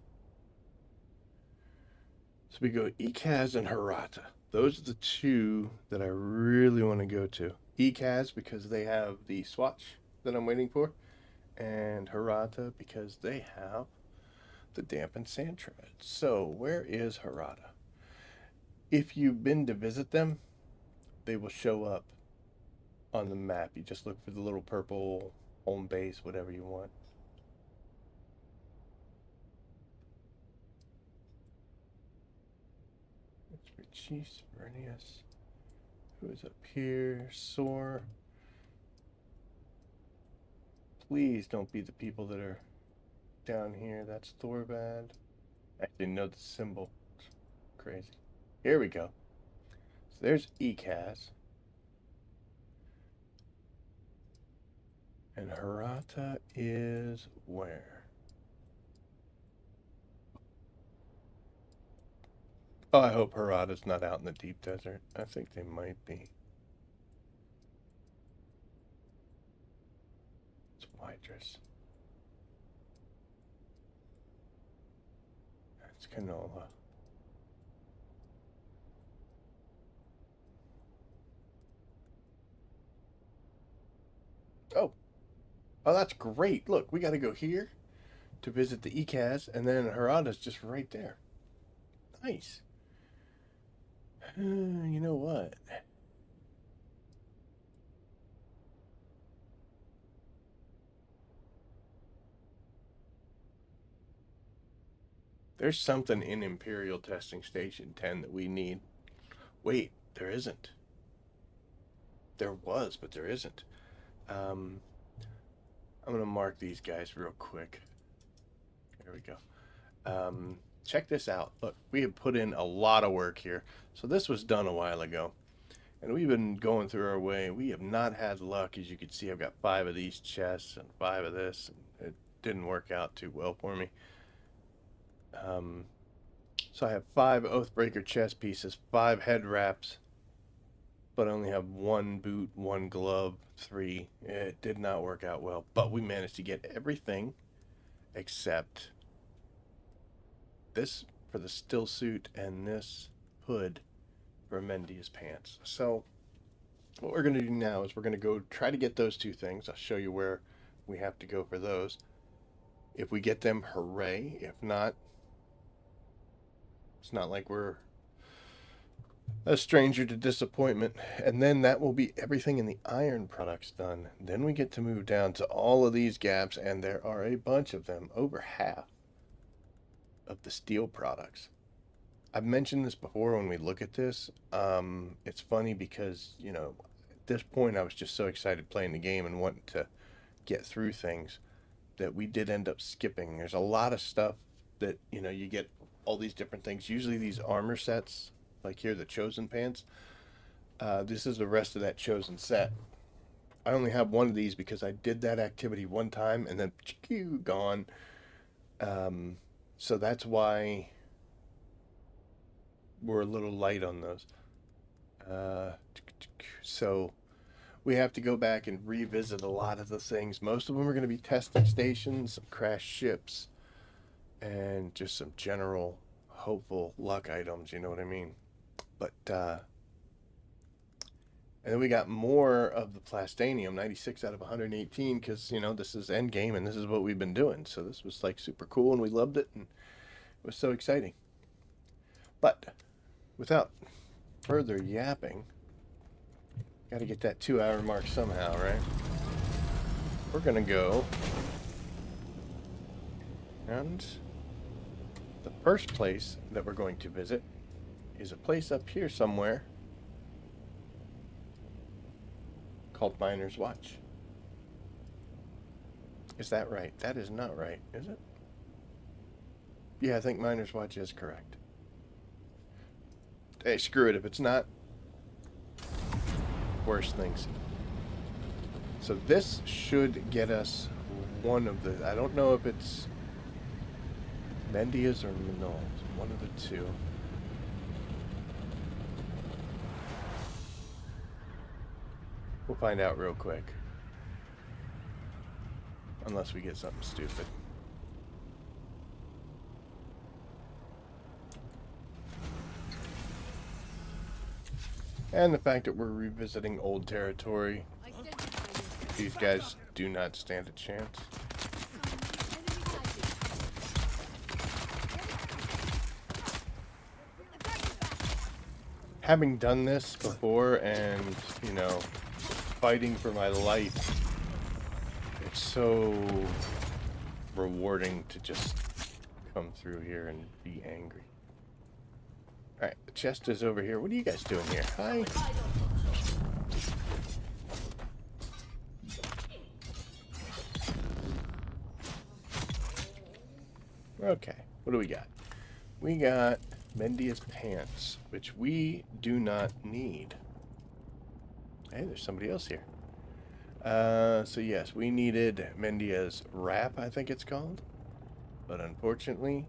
So we go Ekaz and Harata. Those are the 2 that I really want to go to. Ekaz because they have the swatch that I'm waiting for, and Harata because they have the dampened sand treads. So where is Harata? If you've been to visit them, they will show up on the map. You just look for the little purple home base, whatever you want. Chiefs, Vernius. Who is up here? Soar. Please don't be the people that are down here. That's Thorvad. Actually, know the symbol. It's crazy. Here we go. So there's Ekaz. And Harata is where? Oh, I hope Harata's not out in the deep desert. I think they might be. It's Wydris. It's canola. Oh. Oh, that's great. Look, we got to go here to visit the ECAS, and then Harada's just right there. Nice. You know what? There's something in Imperial Testing Station 10 that we need. Wait, there isn't. There was, but there isn't. I'm going to mark these guys real quick. There we go. Check this out. Look, we have put in a lot of work here. So this was done a while ago. And we've been going through our way. We have not had luck. As you can see, I've got 5 of these chests and 5 of this. And it didn't work out too well for me. So I have 5 Oathbreaker chest pieces, 5 head wraps, but I only have 1 boot, 1 glove, 3. It did not work out well, but we managed to get everything except this for the still suit and this hood for Mendia's pants. So what we're going to do now is we're going to go try to get those 2 things. I'll show you where we have to go for those. If we get them, hooray. If not, it's not like we're a stranger to disappointment. And then that will be everything in the iron products done. Then we get to move down to all of these gaps, and there are a bunch of them, over half of the steel products. I've mentioned this before when we look at this. It's funny because, you know, at this point I was just so excited playing the game and wanting to get through things that we did end up skipping. There's a lot of stuff that, you know, you get all these different things. Usually these armor sets, like here, the Chosen pants. This is the rest of that Chosen set. I only have 1 of these because I did that activity one time and then gone. So that's why we're a little light on those. So we have to go back and revisit a lot of the things. Most of them are going to be testing stations, some crashed ships, and just some general hopeful luck items, you know what I mean? But and then we got more of the plastanium, 96 out of 118, because, you know, this is end game and this is what we've been doing. So this was like super cool and we loved it and it was so exciting. But without further yapping, got to get that 2-hour mark somehow, right? We're going to go, and the first place that we're going to visit is a place up here somewhere called Miner's Watch. Is that right? That is not right, is it? Yeah, I think Miner's Watch is correct. Hey, screw it if it's not. Worse things. So this should get us one of the... I don't know if it's Mendia's or Minol's. One of the 2. We'll find out real quick. Unless we get something stupid. And the fact that we're revisiting old territory. These guys do not stand a chance. Having done this before and, you know, fighting for my life, it's so rewarding to just come through here and be angry. Alright, the chest is over here. What are you guys doing here? Hi. Okay, what do we got? We got Mendia's pants, which we do not need. Hey, there's somebody else here. So yes, we needed Mendia's wrap, I think it's called. But unfortunately,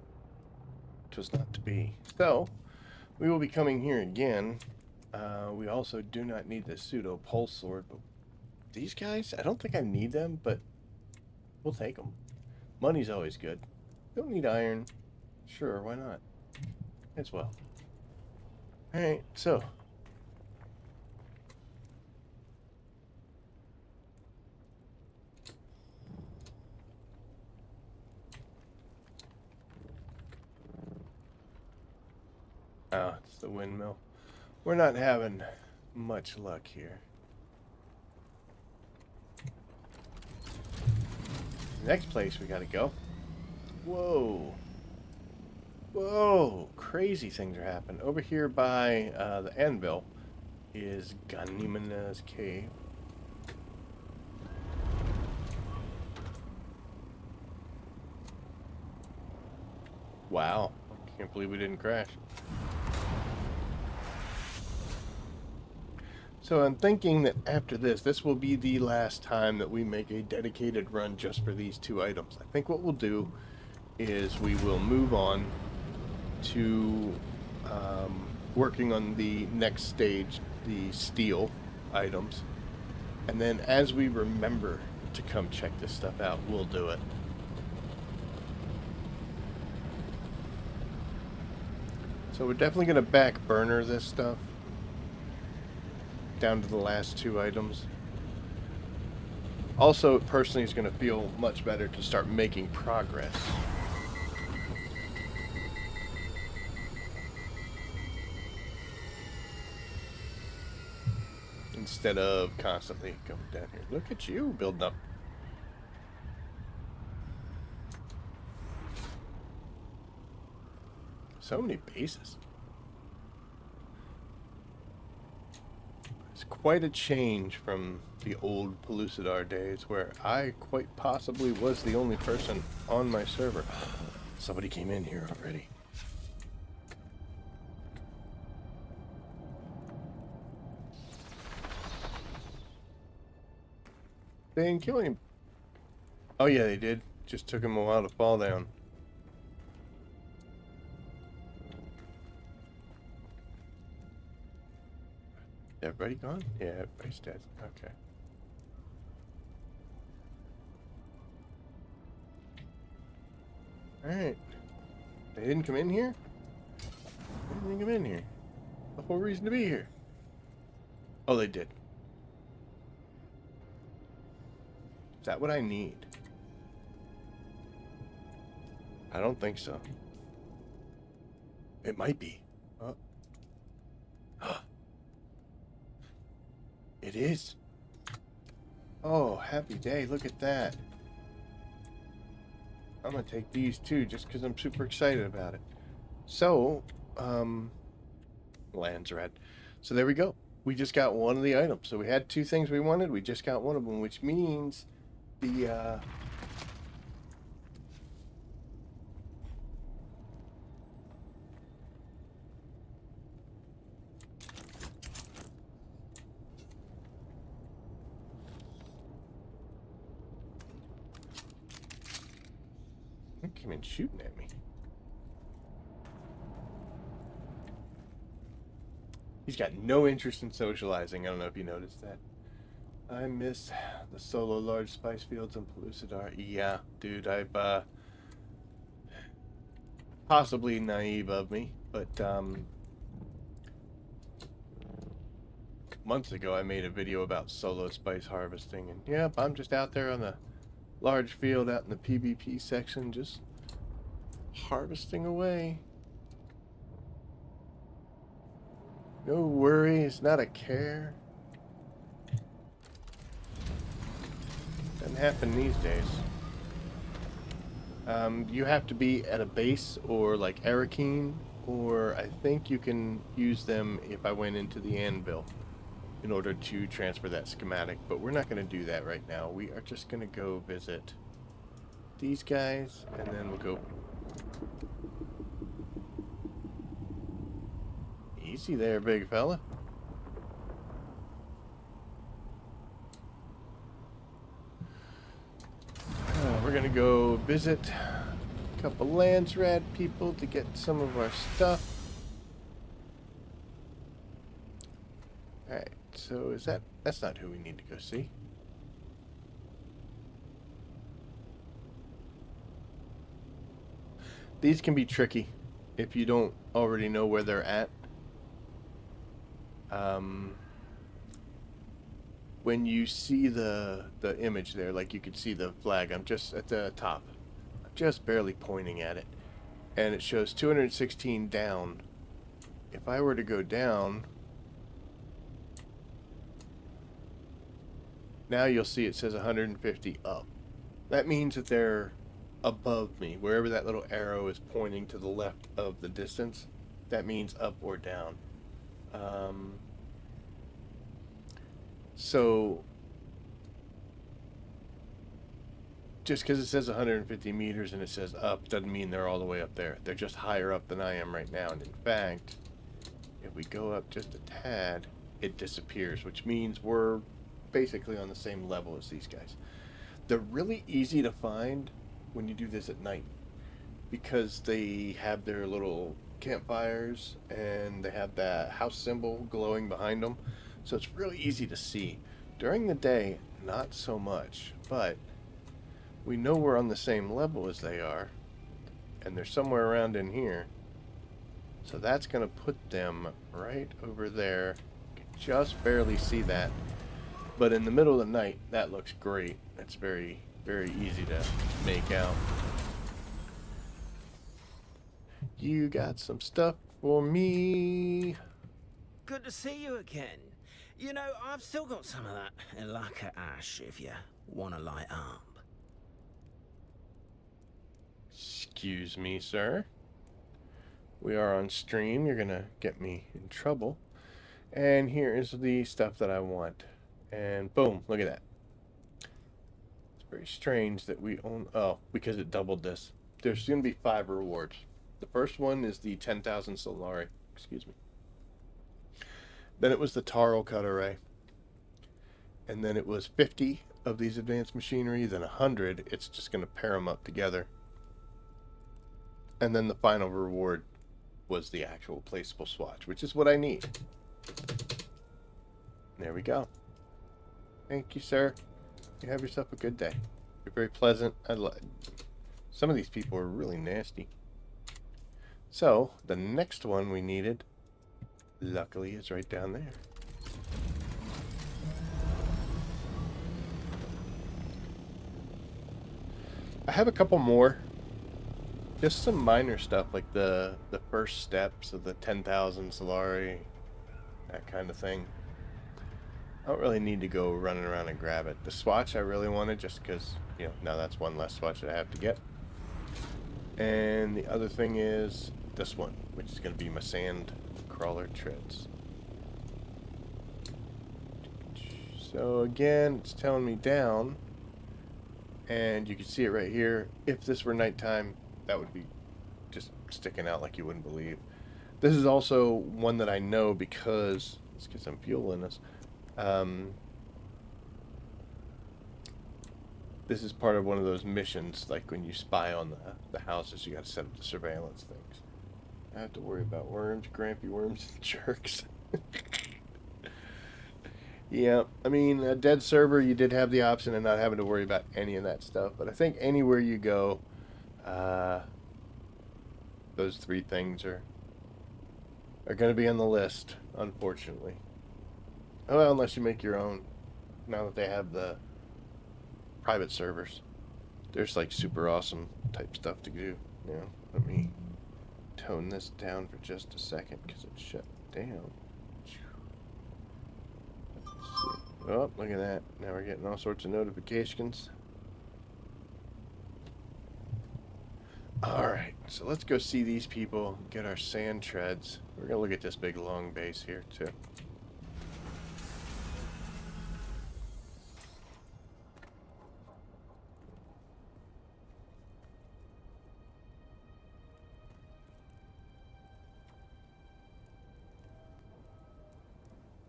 it was not to be. So, we will be coming here again. We also do not need the pseudo pulse sword. But these guys, I don't think I need them, but we'll take them. Money's always good. Don't need iron. Sure, why not? As well. Alright, so. Oh, it's the windmill. We're not having much luck here. Next place we gotta go. Whoa. Whoa. Crazy things are happening. Over here by the anvil is Ganimina's cave. Wow. Can't believe we didn't crash. So I'm thinking that after this will be the last time that we make a dedicated run just for these two items. I think what we'll do is we will move on to working on the next stage, the steel items. And then as we remember to come check this stuff out, we'll do it. So we're definitely going to back burner this stuff down to the last two items. Also, personally, it's going to feel much better to start making progress. Instead of constantly going down here. Look at you building up. So many bases. It's quite a change from the old Pellucidar days where I quite possibly was the only person on my server. Somebody came in here already. They didn't kill him. Oh yeah, they did. Just took him a while to fall down. Everybody gone? Yeah, everybody's dead. Okay. Alright. They didn't come in here? They didn't come in here. The whole reason to be here. Oh, they did. Is that what I need? I don't think so. It might be. Oh. It is. Oh, happy day. Look at that. I'm going to take these too just because I'm super excited about it. So, Landsraad. So there we go. We just got one of the items. So we had two things we wanted. We just got one of them, which means the He came in shooting at me. He's got no interest in socializing. I don't know if you noticed that. I miss the solo large spice fields in Pellucidar. Yeah, dude, I've possibly naive of me, but months ago I made a video about solo spice harvesting, and yep, I'm just out there on the large field out in the PvP section, just harvesting away. No worries, not a care. Doesn't happen these days. You have to be at a base or like Arrakeen, or I think you can use them if I went into the anvil in order to transfer that schematic, but we're not going to do that right now. We are just going to go visit these guys, and then we'll go. Easy there, big fella. We're going to go visit a couple Landsraad people to get some of our stuff. Alright, so is that's not who we need to go see. These can be tricky if you don't already know where they're at. When you see the image there, like you can see the flag, I'm just at the top. I'm just barely pointing at it. And it shows 216 down. If I were to go down, now you'll see it says 150 up. That means that they're above me. Wherever that little arrow is pointing to the left of the distance, that means up or down. So just because it says 150 meters and it says up doesn't mean they're all the way up there. They're just higher up than I am right now. And in fact, if we go up just a tad, it disappears, which means we're basically on the same level as these guys. They're really easy to find when you do this at night because they have their little campfires and they have that house symbol glowing behind them. So it's really easy to see. During the day, not so much, but we know we're on the same level as they are, and they're somewhere around in here. So that's going to put them right over there. You can just barely see that. But in the middle of the night, that looks great. It's very, very easy to make out. You got some stuff for me. Good to see you again. You know, I've still got some of that Elaka ash if you want to light up. Excuse me, sir. We are on stream. You're gonna get me in trouble. And here is the stuff that I want. And boom, look at that. It's very strange that we own... Oh, because it doubled this. There's gonna be 5 rewards. The first one is the 10,000 Solari. Excuse me. Then it was the Taro cut array. And then it was 50 of these advanced machinery. Then 100. It's just going to pair them up together. And then the final reward was the actual placeable swatch, which is what I need. There we go. Thank you, sir. You have yourself a good day. You're very pleasant. Some of these people are really nasty. So, the next one we needed, luckily, is right down there. I have a couple more. Just some minor stuff, like the first steps of the 10,000 Solari, that kind of thing. I don't really need to go running around and grab it. The swatch I really wanted, just because, you know, now that's one less swatch that I have to get. And the other thing is this one, which is going to be my sand crawler treads. So again, it's telling me down, and you can see it right here. If this were nighttime, that would be just sticking out like you wouldn't believe. This is also one that I know because, let's get some fuel in this. This is part of one of those missions, like when you spy on the houses, you got to set up the surveillance things. I have to worry about worms, grampy worms, and jerks. Yeah, I mean, a dead server, you did have the option of not having to worry about any of that stuff. But I think anywhere you go, those 3 things are going to be on the list, unfortunately. Well, unless you make your own. Now that they have the private servers, there's like super awesome type stuff to do. You know, let me tone this down for just a second because it's shut down. Oh, look at that. Now we're getting all sorts of notifications. Alright, so let's go see these people, get our sand treads. We're going to look at this big long base here, too.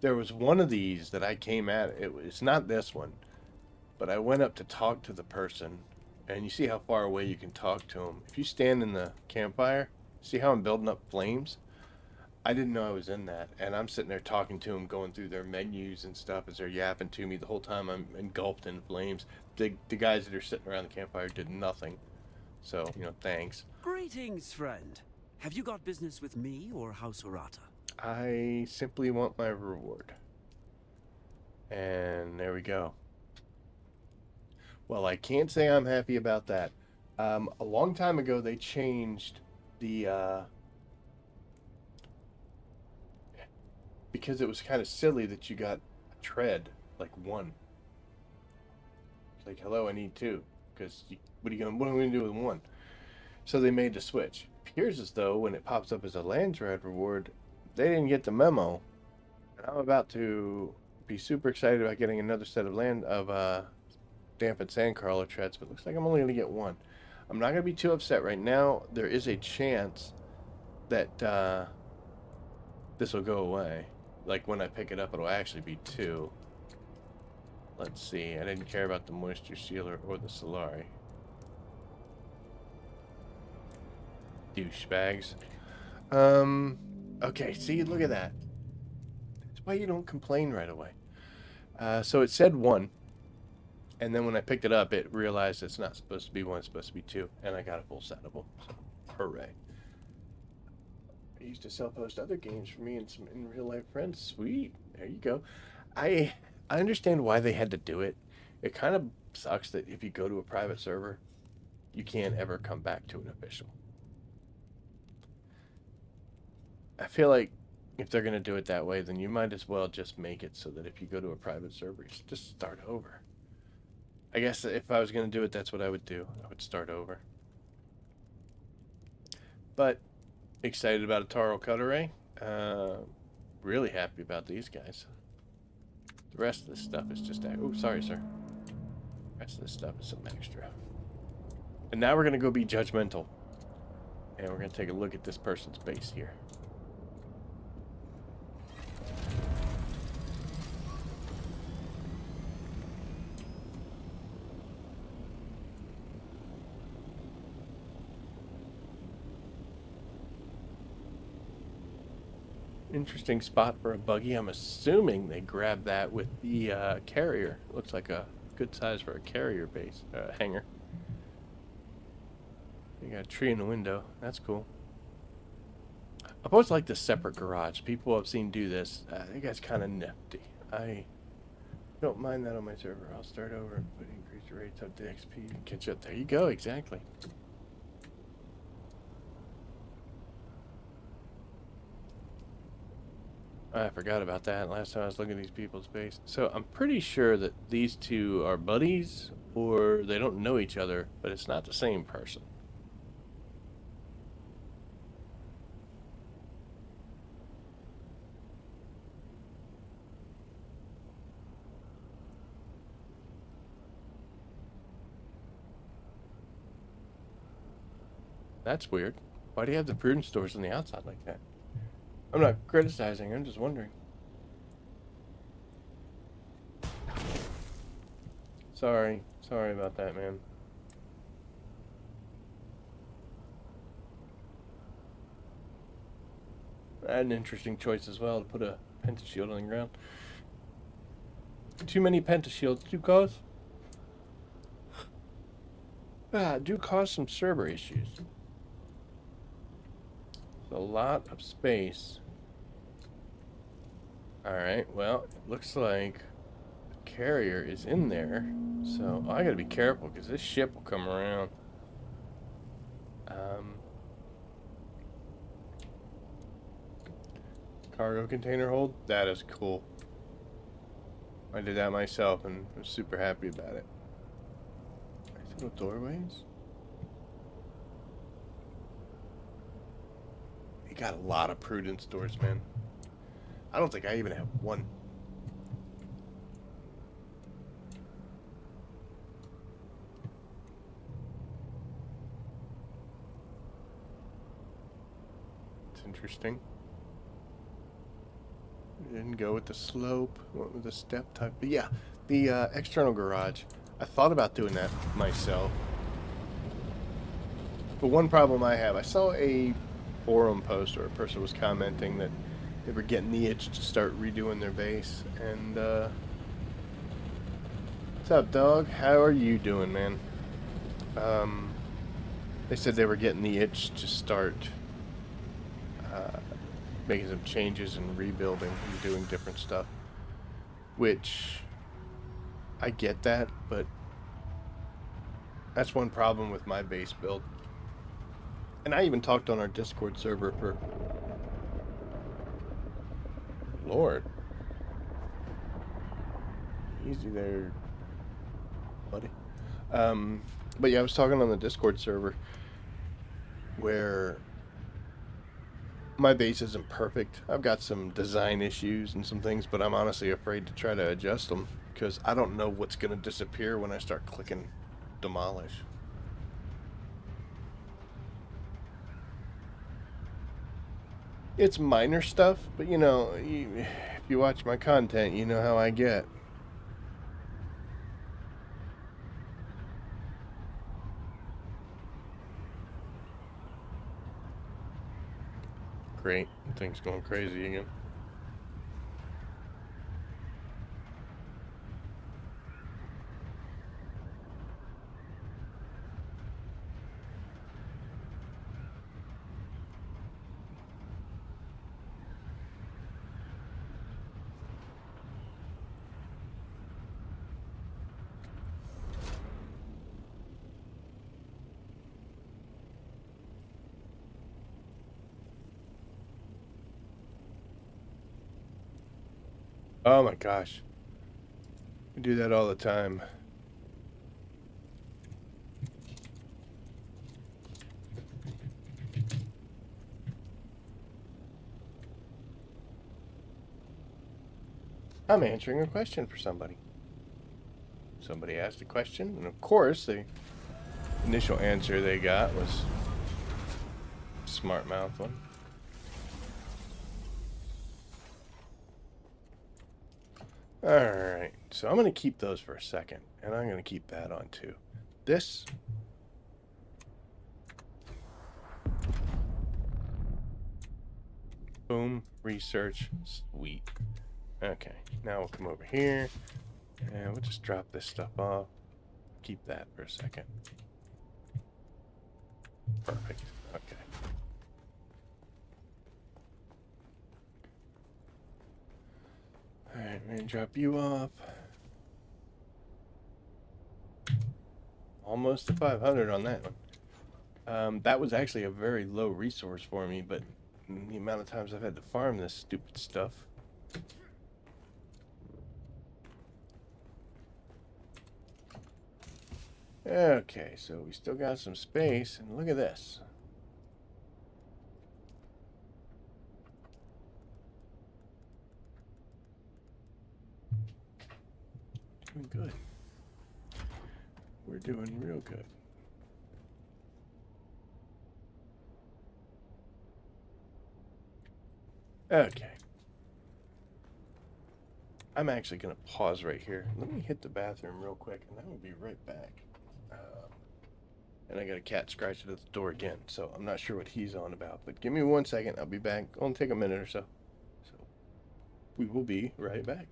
There was one of these that I came at. It's not this one, but I went up to talk to the person, and you see how far away you can talk to them. If you stand in the campfire, see how I'm building up flames? I didn't know I was in that, and I'm sitting there talking to them, going through their menus and stuff as they're yapping to me. The whole time I'm engulfed in flames. The guys that are sitting around the campfire did nothing. So, you know, thanks. Greetings, friend. Have you got business with me or House Urata? I simply want my reward. And there we go. Well, I can't say I'm happy about that. A long time ago, they changed the, because it was kind of silly that you got a tread, like one. It's like, hello, I need two. Because what are we gonna do with one? So they made the switch. Appears as though when it pops up as a Landsraad reward, they didn't get the memo. And I'm about to be super excited about getting another set of dampened sandcrawler treads, but it looks like I'm only going to get one. I'm not going to be too upset right now. There is a chance that this will go away. Like when I pick it up, it'll actually be two. Let's see. I didn't care about the moisture sealer or the Solari. Douchebags. Okay, see, look at that. That's why you don't complain right away. So it said one. And then when I picked it up, it realized it's not supposed to be one, it's supposed to be two. And I got a full set of them. So, hooray. I used to self-host other games for me and some in real life friends. Sweet. There you go. I understand why they had to do it. It kind of sucks that if you go to a private server, you can't ever come back to an official. I feel like if they're going to do it that way, then you might as well just make it so that if you go to a private server, you just start over. I guess if I was going to do it, that's what I would do. I would start over. But excited about a Taro Cutter. Really happy about these guys. The rest of this stuff is just... Oh, sorry, sir. The rest of this stuff is some extra. And now we're going to go be judgmental. And we're going to take a look at this person's base here. Interesting spot for a buggy. I'm assuming they grabbed that with the carrier. Looks like a good size for a carrier base hangar. You got a tree in the window. That's cool. I've always liked the separate garage. People I've seen do this. I think that's kind of nifty. I don't mind that on my server. I'll start over, but increase the rates up to XP and catch up. There you go. Exactly. I forgot about that last time I was looking at these people's base. So I'm pretty sure that these two are buddies, or they don't know each other, but it's not the same person. That's weird. Why do you have the prudence doors on the outside like that? I'm not criticizing, I'm just wondering. Sorry about that, man. I had an interesting choice as well to put a pentashield on the ground. Too many pentashields do cause some server issues. A lot of space. Alright, well, it looks like the carrier is in there. So I gotta be careful because this ship will come around. Cargo container hold? That is cool. I did that myself and was super happy about it. Nice little doorways. You got a lot of prudence doors, man. I don't think I even have one. It's interesting. Didn't go with the slope, went with the step type. But yeah, the external garage. I thought about doing that myself. But one problem I have, I saw a forum post where a person was commenting that they were getting the itch to start redoing their base. And what's up, dog? How are you doing, man? They said they were getting the itch to start making some changes and rebuilding and doing different stuff. Which, I get that, but that's one problem with my base build. And I even talked on our Discord server for... Lord. Easy there, buddy. But yeah, I was talking on the Discord server where my base isn't perfect. I've got some design issues and some things, but I'm honestly afraid to try to adjust them because I don't know what's going to disappear when I start clicking demolish. It's minor stuff, but you know, if you watch my content, you know how I get. Great. Things going crazy again. Oh my gosh. We do that all the time. I'm answering a question for somebody. Somebody asked a question, and of course the initial answer they got was a smart mouth one. Alright, so I'm going to keep those for a second, and I'm going to keep that on too. This... Boom, research, sweet. Okay, now we'll come over here, and we'll just drop this stuff off. Keep that for a second. Perfect, okay. Alright, I'm gonna drop you off. Almost to 500 on that one. That was actually a very low resource for me, but the amount of times I've had to farm this stupid stuff. Okay, so we still got some space, and look at this. Doing good. We're doing real good. Okay. I'm actually going to pause right here. Let me hit the bathroom real quick, and I will be right back. And I got a cat scratching at the door again, so I'm not sure what he's on about. But give me 1 second. I'll be back. Only take a minute or so. So we will be right back.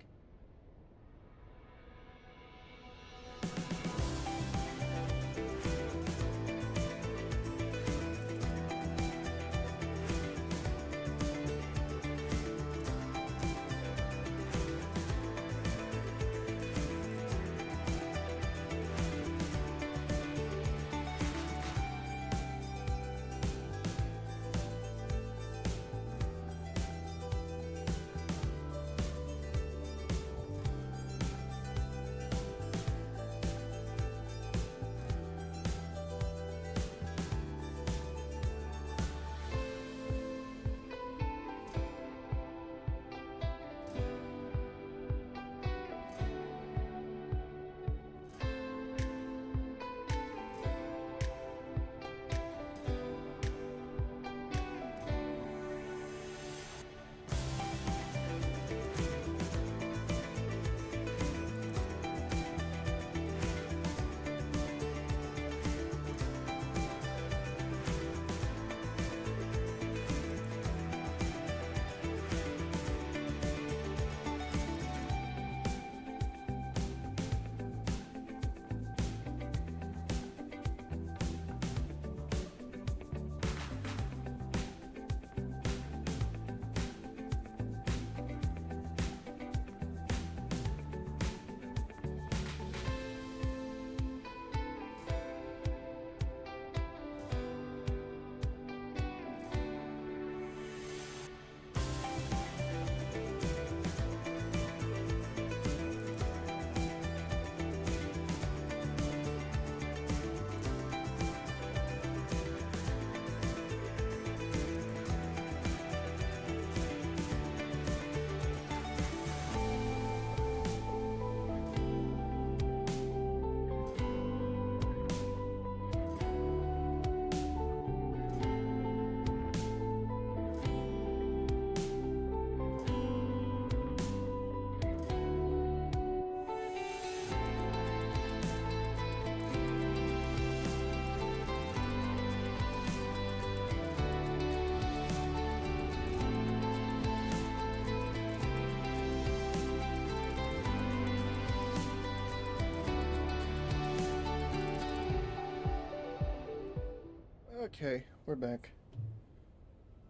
Okay, we're back.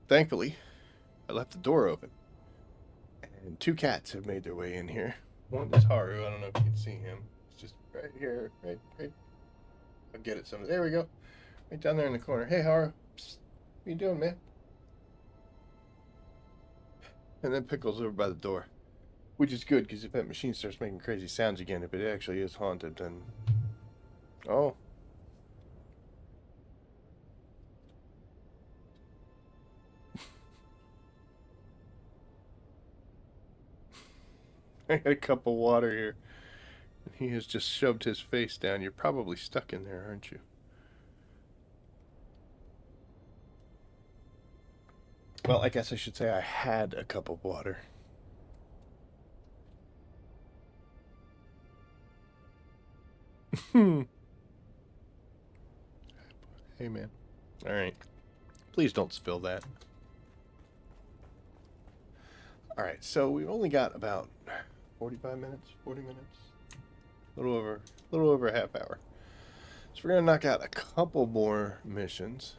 Thankfully, I left the door open. And 2 cats have made their way in here. One is Haru. I don't know if you can see him. It's just right here. Right. I'll get it some. There we go. Right down there in the corner. Hey, Haru. Psst. What you doing, man? And then Pickle's over by the door. Which is good, because if that machine starts making crazy sounds again, if it actually is haunted, then... Oh. I got a cup of water here. He has just shoved his face down. You're probably stuck in there, aren't you? Well, I guess I should say I had a cup of water. Hey, man. All right. Please don't spill that. All right, so we've only got about 45 minutes, 40 minutes, a little over a half hour. So we're gonna knock out a couple more missions.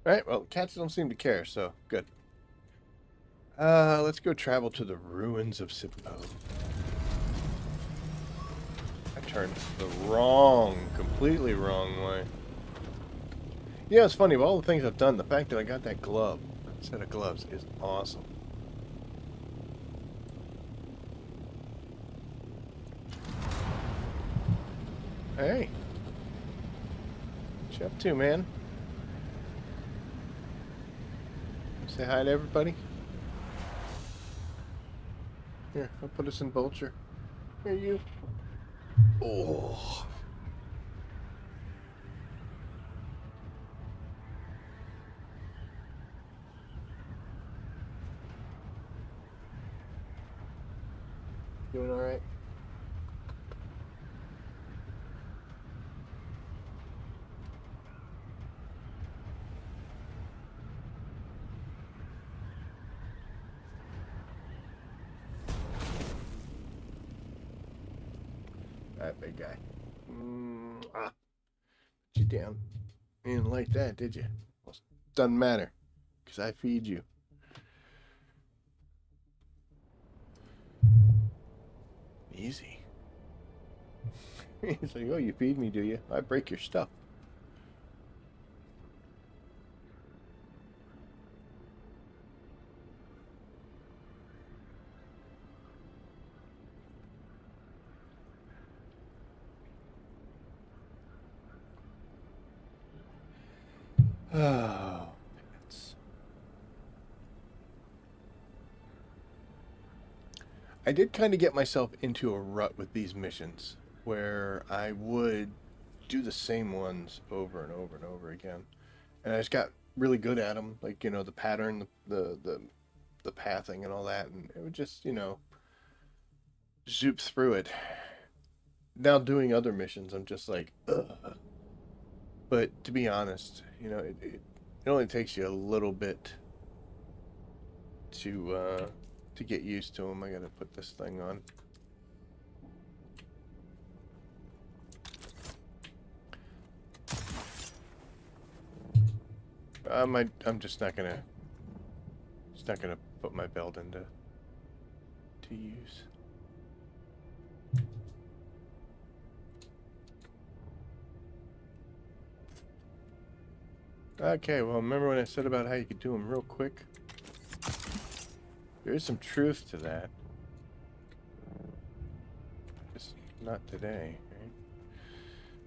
All right, well, cats don't seem to care, so good. Let's go travel to the ruins of Sippo. I turned the completely wrong way. Yeah, it's funny, of all the things I've done, the fact that I got that glove, that set of gloves, is awesome. Hey. What you up to, man? Say hi to everybody. Here, I'll put us in Vulture. Here, you. Oh. Doing all right? That big guy. Put you down. You didn't like that, did you? Well, doesn't matter, because I feed you. Easy. He's like, oh, you feed me, do you? I break your stuff. Oh, pants. I did kind of get myself into a rut with these missions where I would do the same ones over and over and over again, and I just got really good at them, like, you know, the pattern, the pathing and all that, and it would just, you know, zoop through it. Now doing other missions, I'm just like, ugh. But to be honest, you know, it only takes you a little bit to get used to them. I gotta put this thing on. I'm just not gonna put my belt into use. Okay, well, remember when I said about how you could do them real quick? There is some truth to that. Just not today,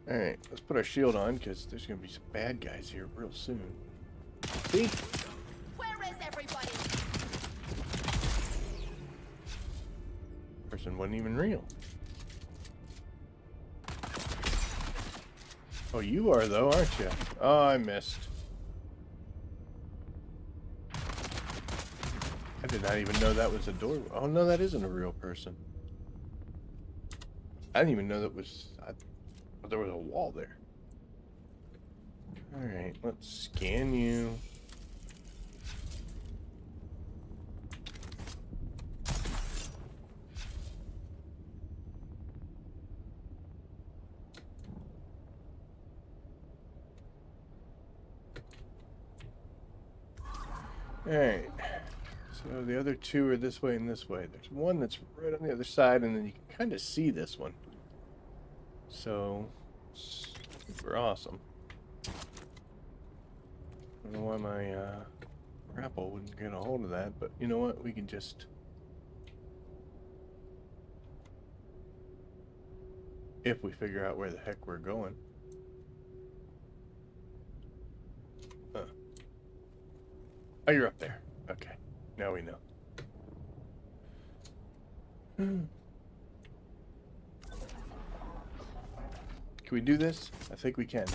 right? Alright, let's put our shield on, because there's going to be some bad guys here real soon. See? Where is everybody? Person wasn't even real. Oh, you are, though, aren't you? Oh, I missed. I did not even know that was a door. Oh, no, that isn't a real person. I didn't even know that was... there was a wall there. Alright, let's scan you. Alright. So the other two are this way and this way. There's one that's right on the other side, and then you can kind of see this one. So, super awesome. I don't know why my grapple wouldn't get a hold of that, but you know what? We can just... if we figure out where the heck we're going. Oh, you're up there. Okay. Now we know. Can we do this? I think we can.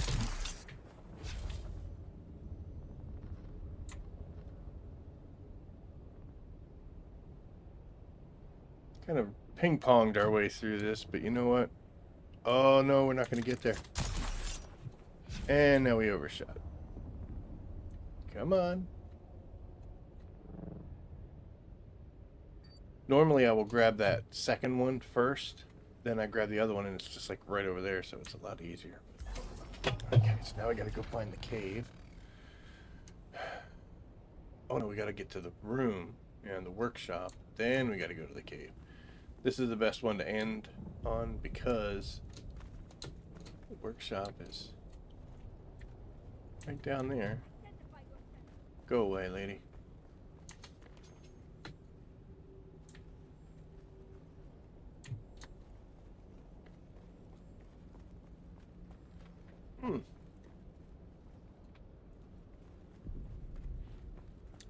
Kind of ping-ponged our way through this, but you know what? Oh no, we're not going to get there. And now we overshot it. Come on. Normally I will grab that second one first, then I grab the other one and it's just like right over there, so it's a lot easier. Okay, so now I gotta go find the cave. Oh no, we gotta get to the room and the workshop, then we gotta go to the cave. This is the best one to end on because the workshop is right down there. Go away, lady.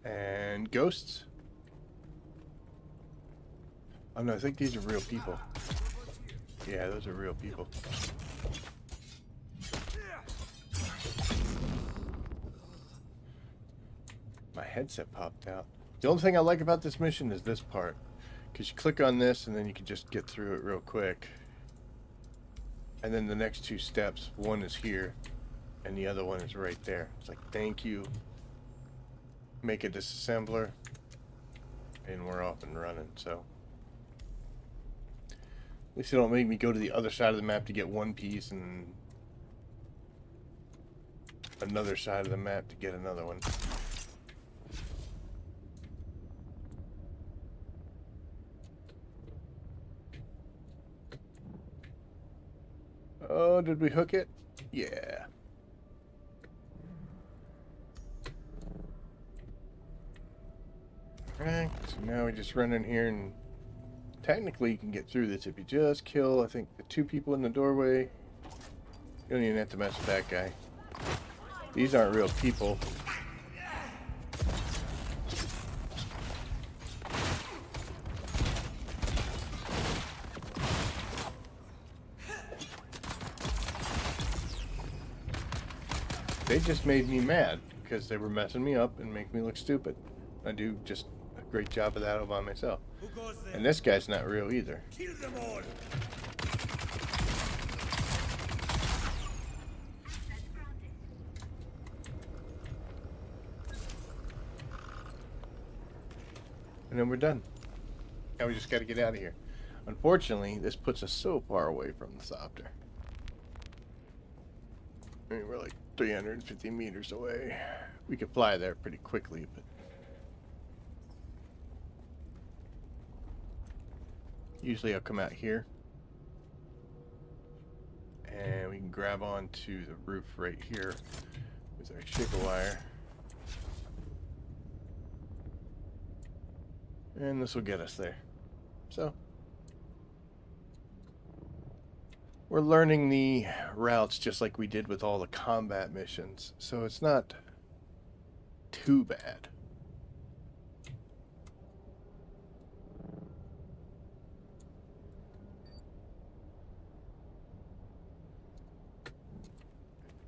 And ghosts? Oh no, I think these are real people. Yeah, those are real people. My headset popped out. The only thing I like about this mission is this part. Because you click on this and then you can just get through it real quick. And then the next two steps, one is here and the other one is right there. It's like, thank you. Make a disassembler. And we're off and running, so. At least it don't make me go to the other side of the map to get one piece and another side of the map to get another one. Oh, did we hook it? Yeah. Alright, so now we just run in here and technically you can get through this if you just kill, I think, the two people in the doorway. You don't even have to mess with that guy. These aren't real people. They just made me mad because they were messing me up and make me look stupid. I do just a great job of that all by myself. And this guy's not real either. Kill them all. And then we're done. Now we just got to get out of here. Unfortunately, this puts us so far away from the Thopter. I mean, we're like 350 meters away. We could fly there pretty quickly, but usually I'll come out here and we can grab onto the roof right here with our shaker wire. And this will get us there. So we're learning the routes just like we did with all the combat missions. So it's not too bad.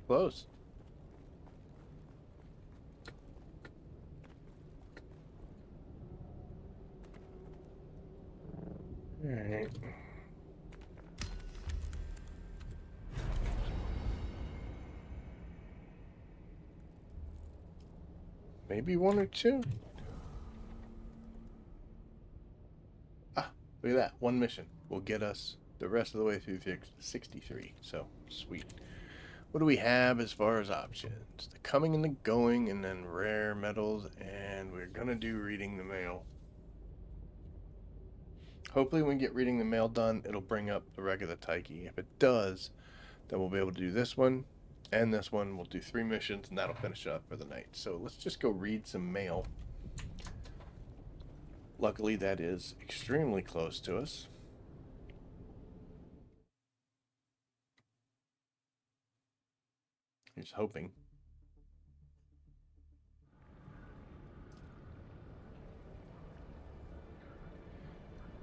Close. All right. Maybe one or two. Ah, look at that. One mission will get us the rest of the way through 63. So, sweet. What do we have as far as options? The coming and the going, and then rare metals, and we're gonna do reading the mail. Hopefully when we get reading the mail done, it'll bring up the regular Taiki. If it does, then we'll be able to do this one and this one. We'll do 3 missions, and that'll finish up for the night. So let's just go read some mail. Luckily, that is extremely close to us. He's hoping.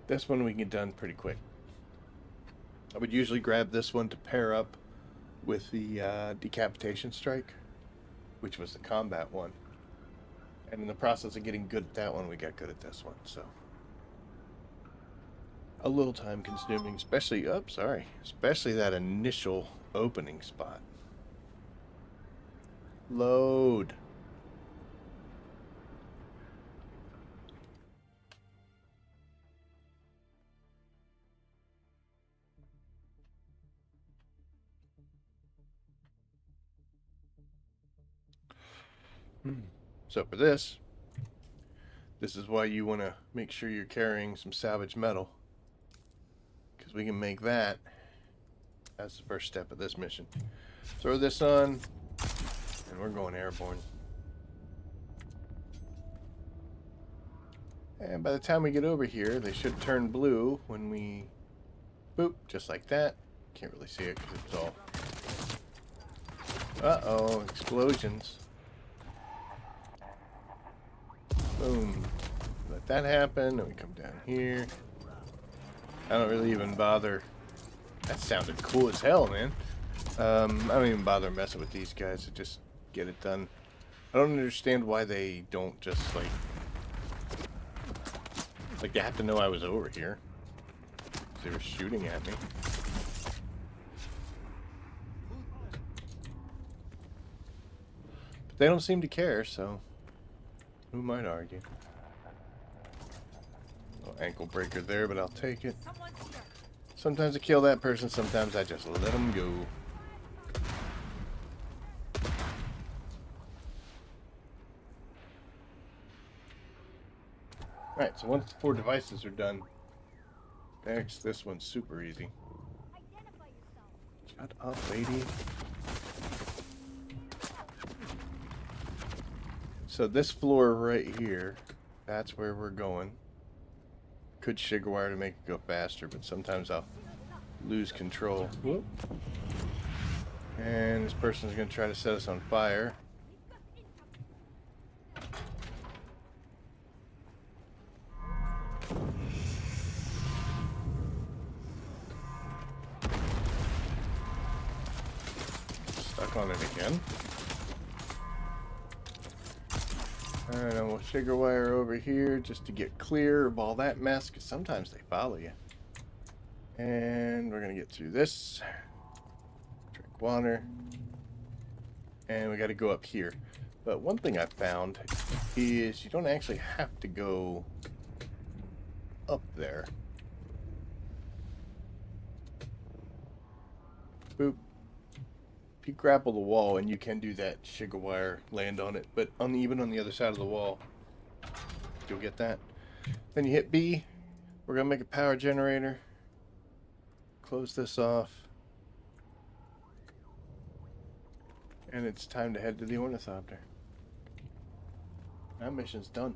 This one we can get done pretty quick. I would usually grab this one to pair up with the decapitation strike, which was the combat one. And in the process of getting good at that one, we got good at this one. So a little time consuming, especially especially that initial opening spot. Load. So for this is why you want to make sure you're carrying some salvage metal, because we can make that as the first step of this mission. Throw this on, and we're going airborne. And by the time we get over here, they should turn blue when we boop, just like that. Can't really see it because it's all... Uh-oh, explosions. Boom. Let that happen, and we come down here. I don't really even bother. That sounded cool as hell, man. I don't even bother messing with these guys to just get it done. I don't understand why they don't just, like they have to know I was over here. They were shooting at me. But they don't seem to care, so who might argue? Little ankle breaker there, but I'll take it. Sometimes I kill that person, sometimes I just let them go. Alright, so once the 4 devices are done, next, this one's super easy. Shut up, lady. So this floor right here, that's where we're going. Could sugar wire to make it go faster, but sometimes I'll lose control. Whoop. And this person's going to try to set us on fire. Stuck on it again. Alright, and we'll sugar wire over here just to get clear of all that mess, because sometimes they follow you. And we're going to get through this. Drink water. And we got to go up here. But one thing I found is you don't actually have to go up there. Boop. If you grapple the wall, and you can do that, sugar wire, land on it, but even on the other side of the wall, you'll get that. Then you hit B. We're going to make a power generator. Close this off. And it's time to head to the ornithopter. That mission's done.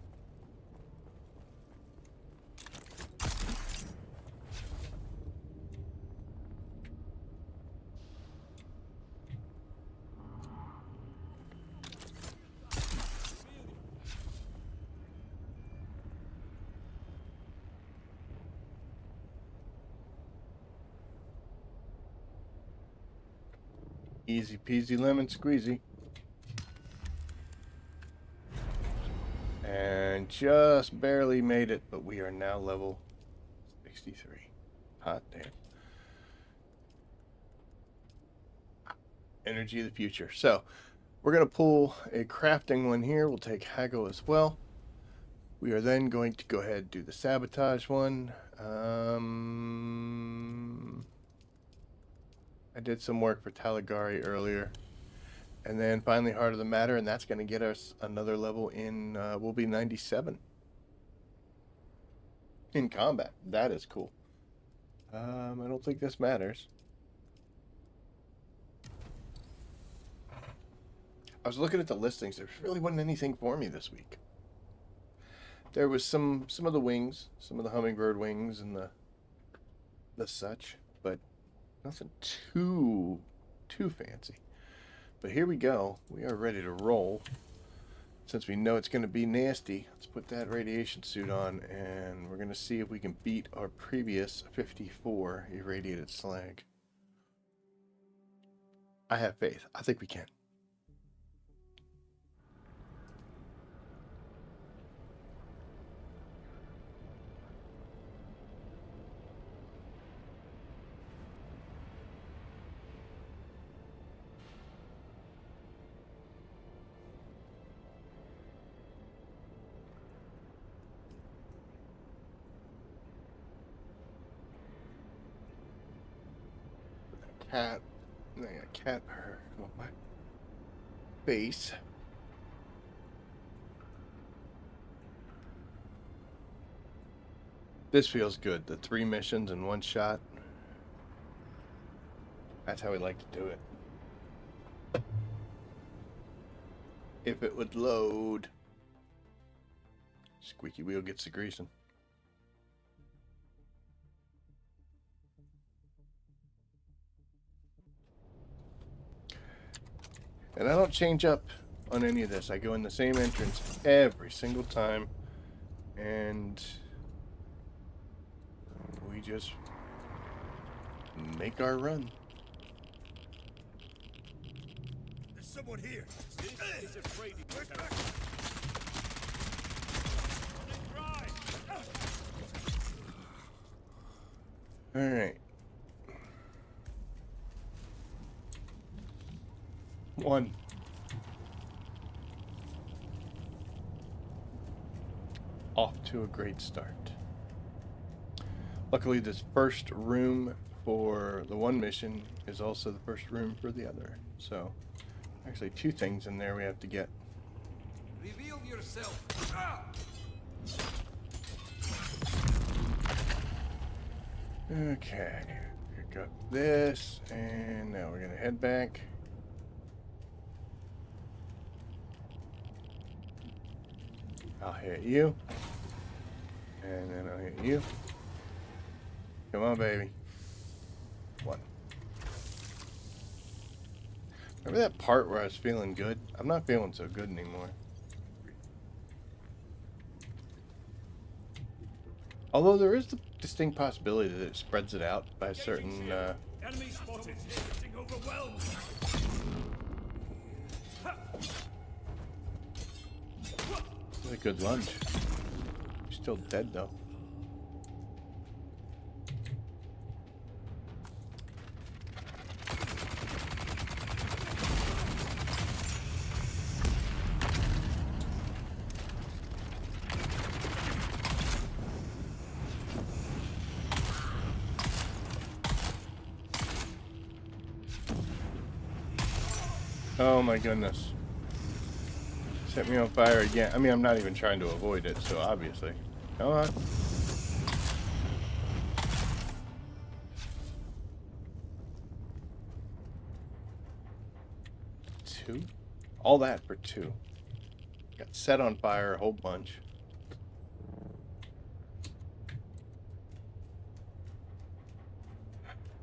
Easy peasy lemon squeezy. And just barely made it, but we are now level 63. Hot damn. Energy of the future. So, we're going to pull a crafting one here. We'll take Hago as well. We are then going to go ahead and do the sabotage one. I did some work for Talagari earlier. And then finally Heart of the Matter, and that's going to get us another level in, we'll be 97. In combat. That is cool. I don't think this matters. I was looking at the listings. There really wasn't anything for me this week. There was some of the wings, some of the hummingbird wings and the such, but nothing too fancy. But here we go. We are ready to roll. Since we know it's going to be nasty, let's put that radiation suit on, and we're going to see if we can beat our previous 54 irradiated slag. I have faith. I think we can. Cat, I got cat purr on my face. This feels good. The 3 missions in 1 shot. That's how we like to do it. If it would load. Squeaky wheel gets the greasing. And I don't change up on any of this. I go in the same entrance every single time. And we just make our run. There's someone here. He's afraid he goes back. All right. 1. Off to a great start. Luckily, this first room for the 1 mission is also the first room for the other. So, actually 2 things in there we have to get. Reveal yourself. Okay. We got this, and now we're gonna head back. I'll hit you. And then I'll hit you. Come on, baby. 1. Remember that part where I was feeling good? I'm not feeling so good anymore. Although there is the distinct possibility that it spreads it out by a certain... Enemy spotted. Getting overwhelmed. That's a good lunge. You're still dead, though. Oh my goodness. Set me on fire again. I mean, I'm not even trying to avoid it, so obviously. Come on. 2? All that for 2. Got set on fire a whole bunch.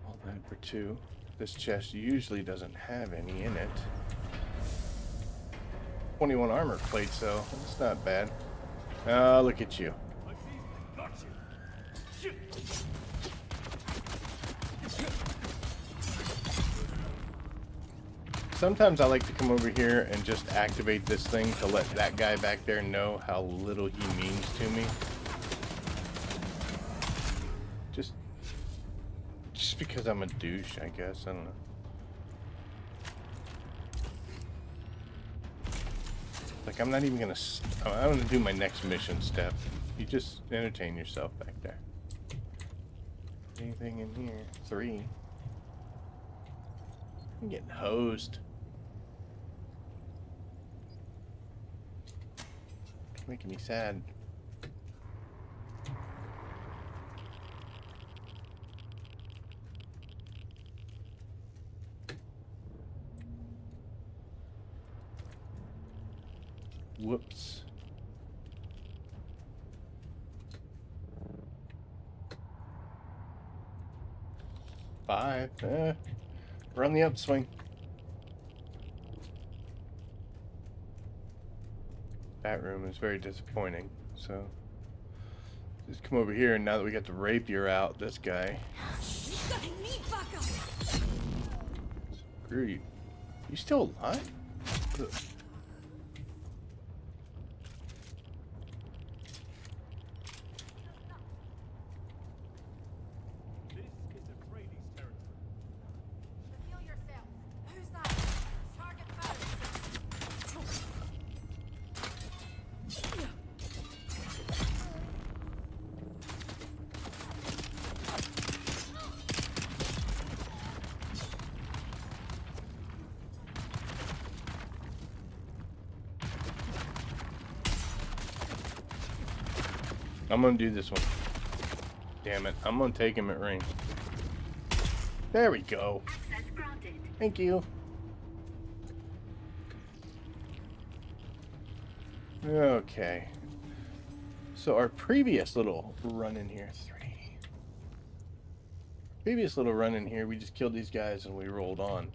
All that for 2. This chest usually doesn't have any in it. 21 armor plates, though. That's not bad. Oh, look at you. Got you. Sometimes I like to come over here and just activate this thing to let that guy back there know how little he means to me. Just because I'm a douche, I guess. I don't know. Like, I'm not even gonna... I'm gonna do my next mission step. You just entertain yourself back there. Anything in here? 3. I'm getting hosed. It's making me sad. Whoops. Five. We're on the upswing. That room is very disappointing. So just come over here, and now that we got the rapier out, this guy. Screw you. You still alive? Ugh. This is Atreides territory. Reveal yourself. Who's that? Target found. I'm gonna do this one. Damn it. I'm gonna take him at range. There we go. Access granted. Thank you. Okay. So our previous little run in here, we just killed these guys and we rolled on.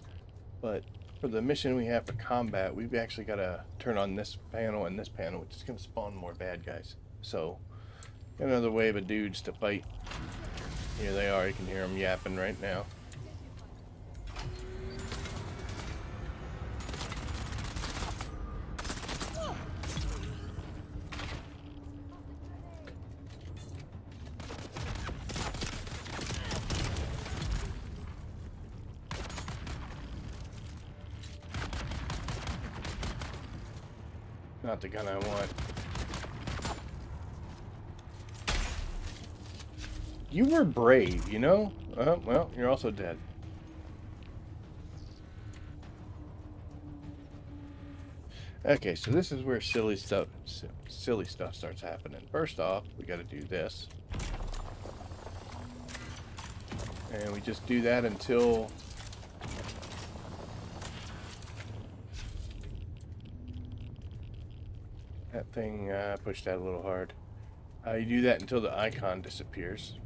But for the mission we have for combat, we've actually got to turn on this panel and this panel, which is going to spawn more bad guys. So, got another wave of dudes to fight. Here they are. You can hear them yapping right now. Not the gun I want. You were brave, you know? Well, you're also dead. Okay, so this is where silly stuff starts happening. First off, we got to do this. And we just do that until that thing pushed that a little hard. You do that until the icon disappears.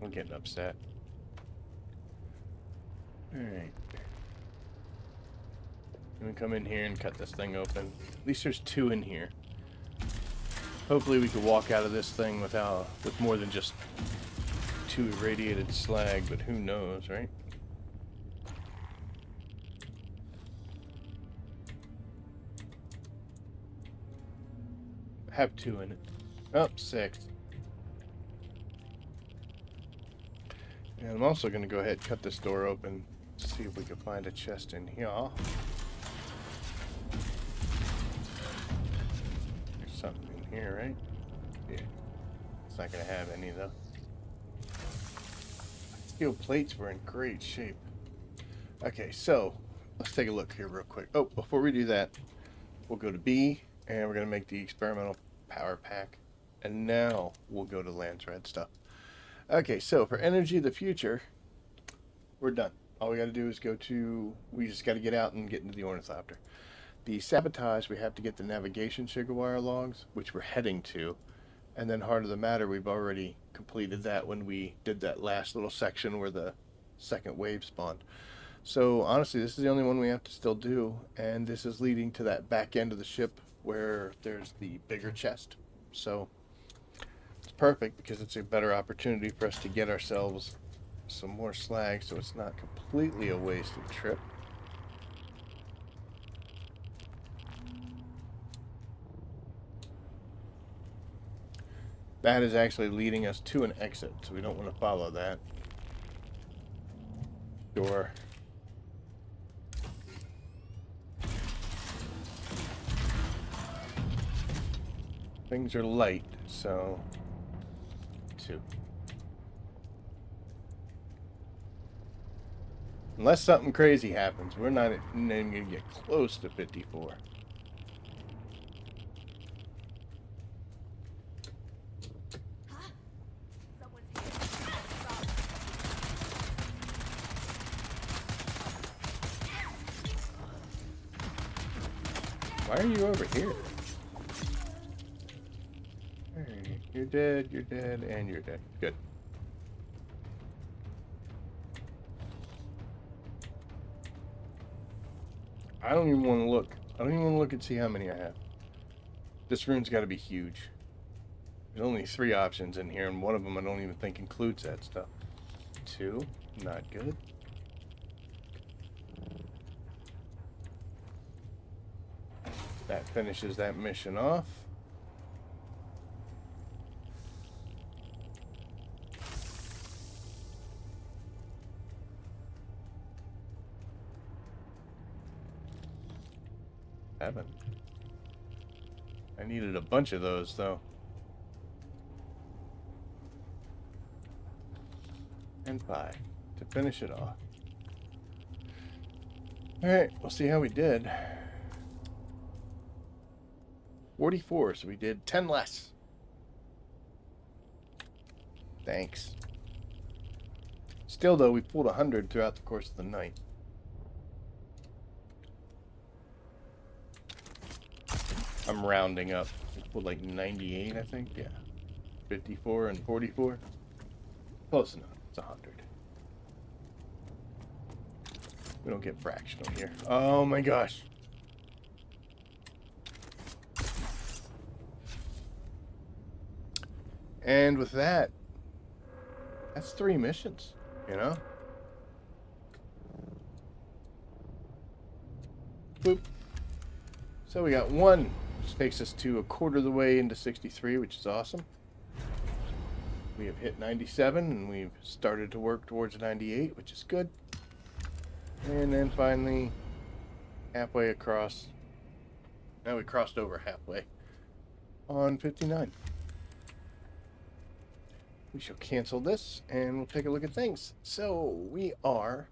I'm getting upset. Alright. Let me come in here and cut this thing open. At least there's two in here. Hopefully we can walk out of this thing with more than just two irradiated slag, but who knows, right? Have two in it. Oh, 6. And I'm also going to go ahead and cut this door open, see if we can find a chest in here. There's something in here, right? Yeah. It's not going to have any, though. Steel plates were in great shape. Okay, so let's take a look here real quick. Oh, before we do that, we'll go to B, and we're going to make the experimental power pack. And now we'll go to Landsraad stuff. Okay, so for energy of the future, we're done. All we got to do is we just got to get out and get into the ornithopter. The sabotage, we have to get the navigation sugar wire logs, which we're heading to. And then Heart of the Matter, we've already completed that when we did that last little section where the second wave spawned. So honestly, this is the only one we have to still do. And this is leading to that back end of the ship where there's the bigger chest. So it's perfect because it's a better opportunity for us to get ourselves some more slag, so it's not completely a wasted trip. That is actually leading us to an exit, so we don't want to follow that. Sure. Things are light, so 2. Unless something crazy happens, we're not even going to get close to 54. Someone's here. Why are you over here? Alright, you're dead, and you're dead. Good. I don't even want to look. I don't even want to look and see how many I have. This room's got to be huge. There's only 3 options in here, and one of them I don't even think includes that stuff. 2, not good. That finishes that mission off. Seven. I needed a bunch of those, though. And 5 to finish it off. Alright, we'll see how we did. 44, so we did 10 less. Thanks. Still, though, we pulled 100 throughout the course of the night. I'm rounding up. We pulled like 98, I think. Yeah. 54 and 44. Close enough. It's 100. We don't get fractional here. Oh my gosh. And with that, that's 3 missions, you know? Boop. So we got 1, which takes us to a quarter of the way into 63, which is awesome. We have hit 97, and we've started to work towards 98, which is good. And then finally, halfway across. Now we crossed over halfway on 59. We shall cancel this, and we'll take a look at things. So, we are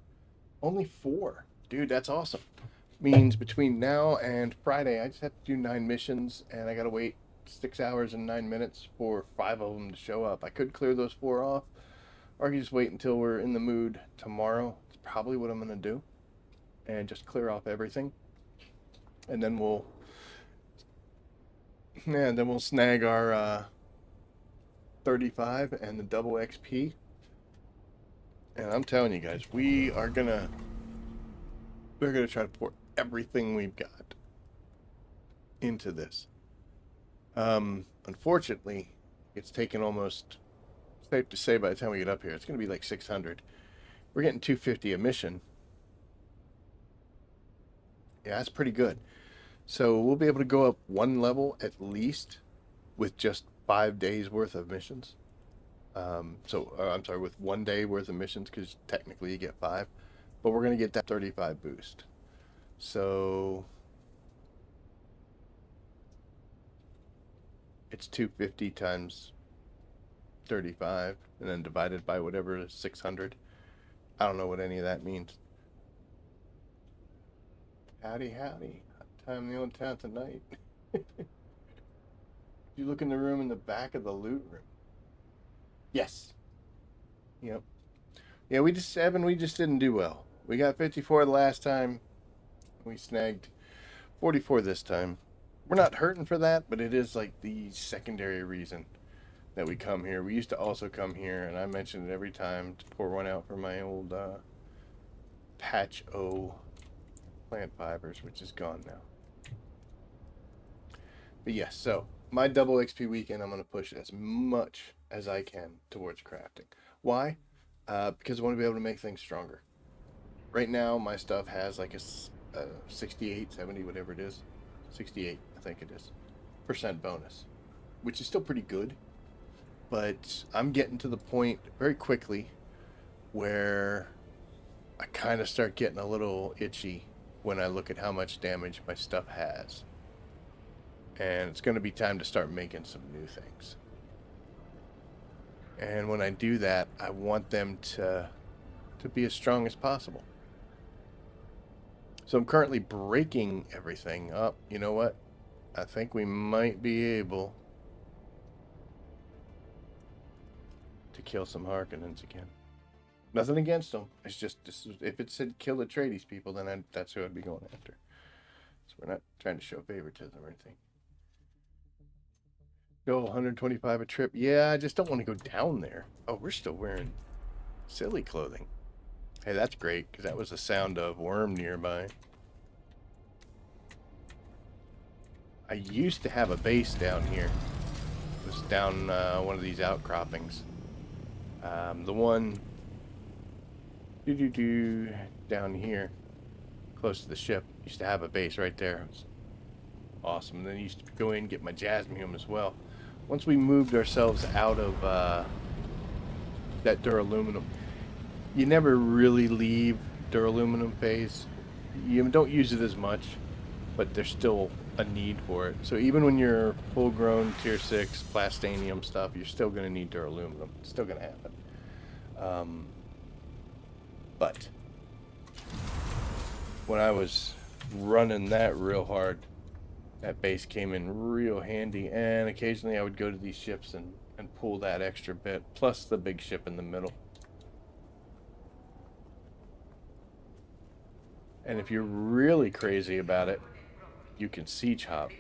only 4. Dude, that's awesome. Means between now and Friday, I just have to do 9 missions, and I gotta wait 6 hours and 9 minutes for 5 of them to show up. I could clear those 4 off, or I could just wait until we're in the mood tomorrow. It's probably what I'm gonna do. And just clear off everything. And then we'll snag our 35 and the double XP. And I'm telling you guys, we're gonna try to pour everything we've got into this. Unfortunately, it's taken almost, safe to say, by the time we get up here, it's gonna be like 600. We're getting 250 a mission. Yeah, that's pretty good. So we'll be able to go up 1 level at least with just 5 days worth of missions. I'm sorry, with 1 day worth of missions, because technically you get 5, but we're going to get that 35 boost. So it's 250 times 35, and then divided by whatever is 600. I don't know what any of that means. Howdy, howdy. Hot time in the old town tonight. You look in the room in the back of the loot room. Yes. Yep. Yeah, we just didn't do well. We got 54 the last time. We snagged 44 this time. We're not hurting for that, but it is like the secondary reason that we come here. We used to also come here, and I mention it every time, to pour one out for my old Patch O plant fibers, which is gone now. But yes, so my double XP weekend, I'm going to push as much as I can towards crafting. Why? Because I want to be able to make things stronger. Right now, my stuff has like a 68, 70, whatever it is. 68, I think it is. % bonus. Which is still pretty good. But I'm getting to the point very quickly where I kind of start getting a little itchy when I look at how much damage my stuff has. And it's going to be time to start making some new things. And when I do that, I want them to be as strong as possible. So I'm currently breaking everything up. You know what? I think we might be able to kill some Harkonnens again. Nothing against them. It's just, if it said kill the Atreides people, then that's who I'd be going after. So we're not trying to show favoritism or anything. Go 125 a trip. Yeah, I just don't want to go down there. Oh, we're still wearing silly clothing. Hey, that's great, because that was the sound of worm nearby. I used to have a base down here. It was down one of these outcroppings. The one down here, close to the ship, used to have a base right there. It was awesome. And then I used to go in and get my Jasmium as well. Once we moved ourselves out of that duraluminum, you never really leave duraluminum phase. You don't use it as much, but there's still a need for it. So even when you're full-grown tier 6 plastanium stuff, you're still going to need duraluminum. It's still going to happen. But when I was running that real hard, that base came in real handy, and occasionally I would go to these ships and pull that extra bit, plus the big ship in the middle. And if you're really crazy about it, you can siege hop.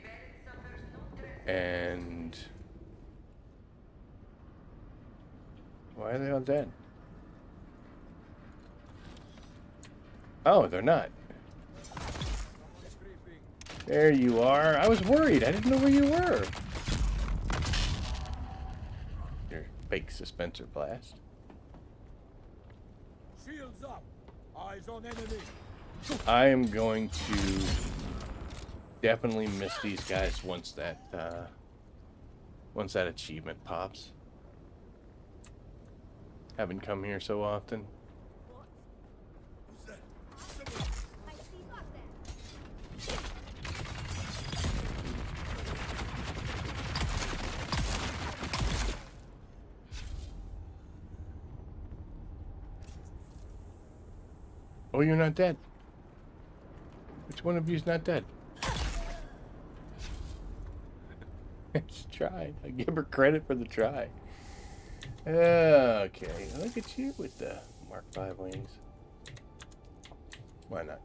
And why are they all dead? Oh, they're not. There you are. I was worried. I didn't know where you were. Your fake suspensor blast. Shields up. Eyes on enemy. I am going to definitely miss these guys once that achievement pops. Haven't come here so often. Who's that? Someone. I see up there. Oh, you're not dead. Which one of you's not dead? She tried. I give her credit for the try. Okay, look at you with the Mark V wings. Why not?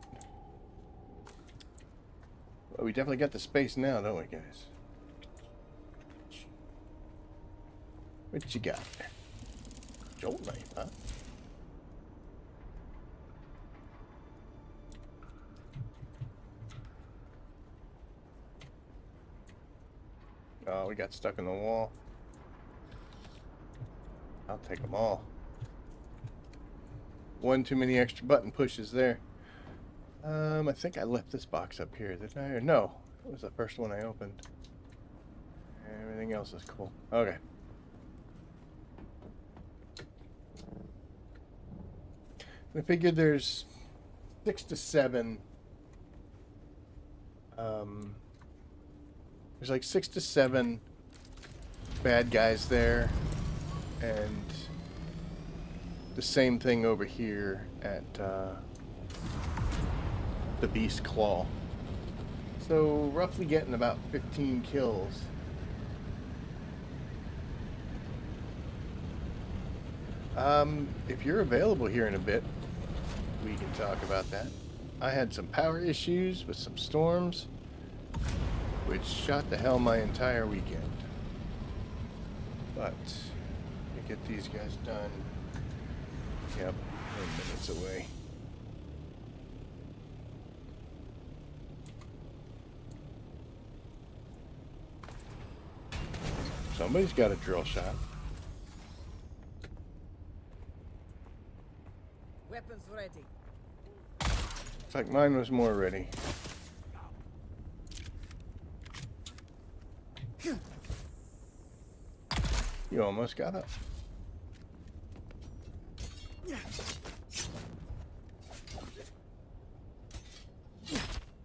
Well, we definitely got the space now, don't we, guys? What you got? Jolt knife, huh? Oh, we got stuck in the wall. I'll take them all. One too many extra button pushes there. I think I left this box up here, didn't I? Or no, it was the first one I opened. Everything else is cool. Okay. I figured there's 6 to 7. There's like 6 to 7 bad guys there, and the same thing over here at the Beast Claw. So roughly getting about 15 kills. If you're available here in a bit, we can talk about that. I had some power issues with some storms, which shot to hell my entire weekend. But to get these guys done, yep, we're minutes away. Somebody's got a drill shot. Weapons ready. Looks like mine was more ready. You almost got up.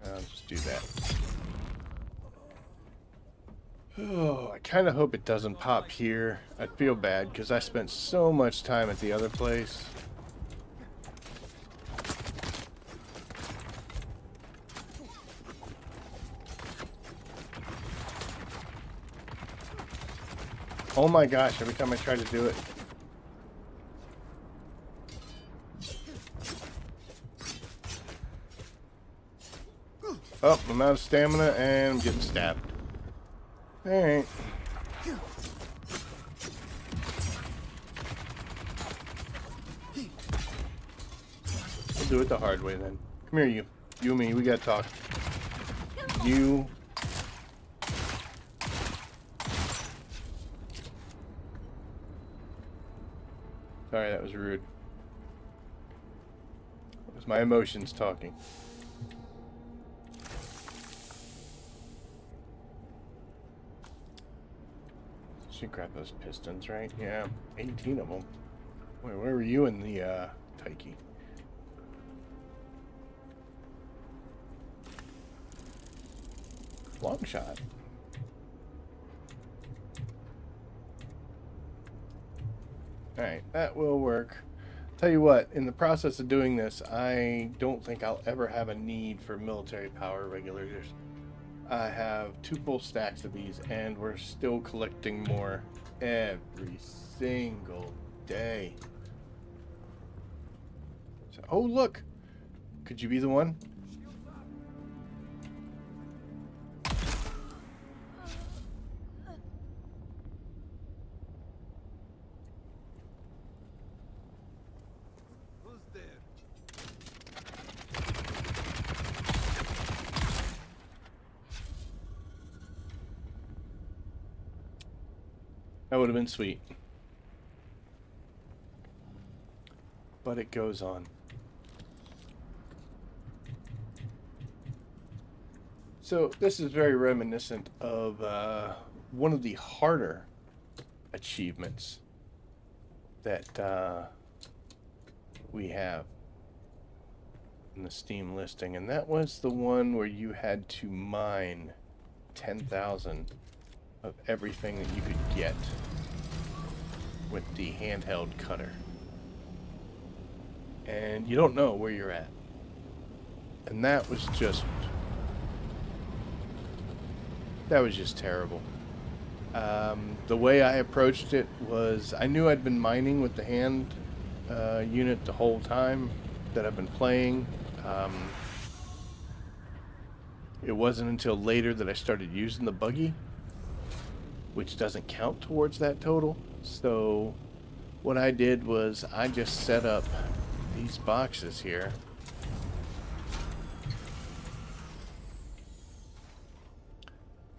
I'll just do that. Oh, I kind of hope it doesn't pop here. I'd feel bad because I spent so much time at the other place. Oh my gosh, every time I try to do it. Oh, I'm out of stamina and I'm getting stabbed. Alright. We'll do it the hard way then. Come here, you. You and me, we gotta talk. You. Sorry, that was rude. It was my emotions talking. Should grab those pistons, right? Yeah, 18 of them. Wait, where were you in the Taiki? Long shot. Alright, that will work. Tell you what, in the process of doing this, I don't think I'll ever have a need for military power regulators. I have 2 full stacks of these, and we're still collecting more every single day. So, oh, look! Could you be the one? Who's there? That would have been sweet. But it goes on. So this is very reminiscent of one of the harder achievements that we have in the Steam listing, and that was the one where you had to mine 10,000 of everything that you could get with the handheld cutter. And you don't know where you're at. And that was just terrible. The way I approached it was I knew I'd been mining with the hand unit the whole time that I've been playing. It wasn't until later that I started using the buggy, which doesn't count towards that total. So what I did was I just set up these boxes here.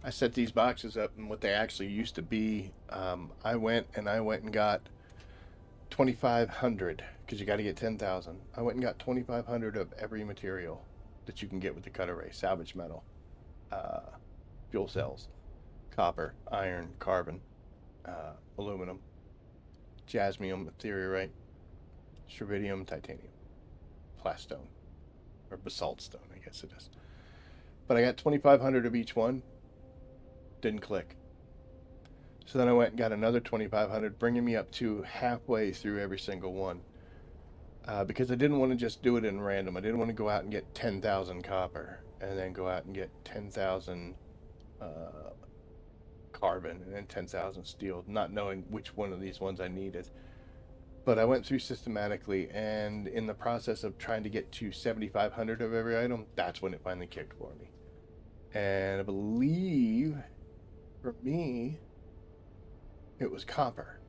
I set these boxes up, and what they actually used to be, I went and got 2,500, because you got to get 10,000. I went and got 2,500 of every material that you can get with the cut array: salvage metal, fuel cells, copper, iron, carbon, aluminum, jasmium, ethereorite, strontium, titanium, plastone, or basalt stone, I guess it is. But I got 2,500 of each one. Didn't click. So then I went and got another 2,500, bringing me up to halfway through every single one. Because I didn't want to just do it in random. I didn't want to go out and get 10,000 copper and then go out and get 10,000 carbon and then 10,000 steel, not knowing which one of these ones I needed. But I went through systematically, and in the process of trying to get to 7,500 of every item, that's when it finally kicked for me. And I believe, for me, it was copper.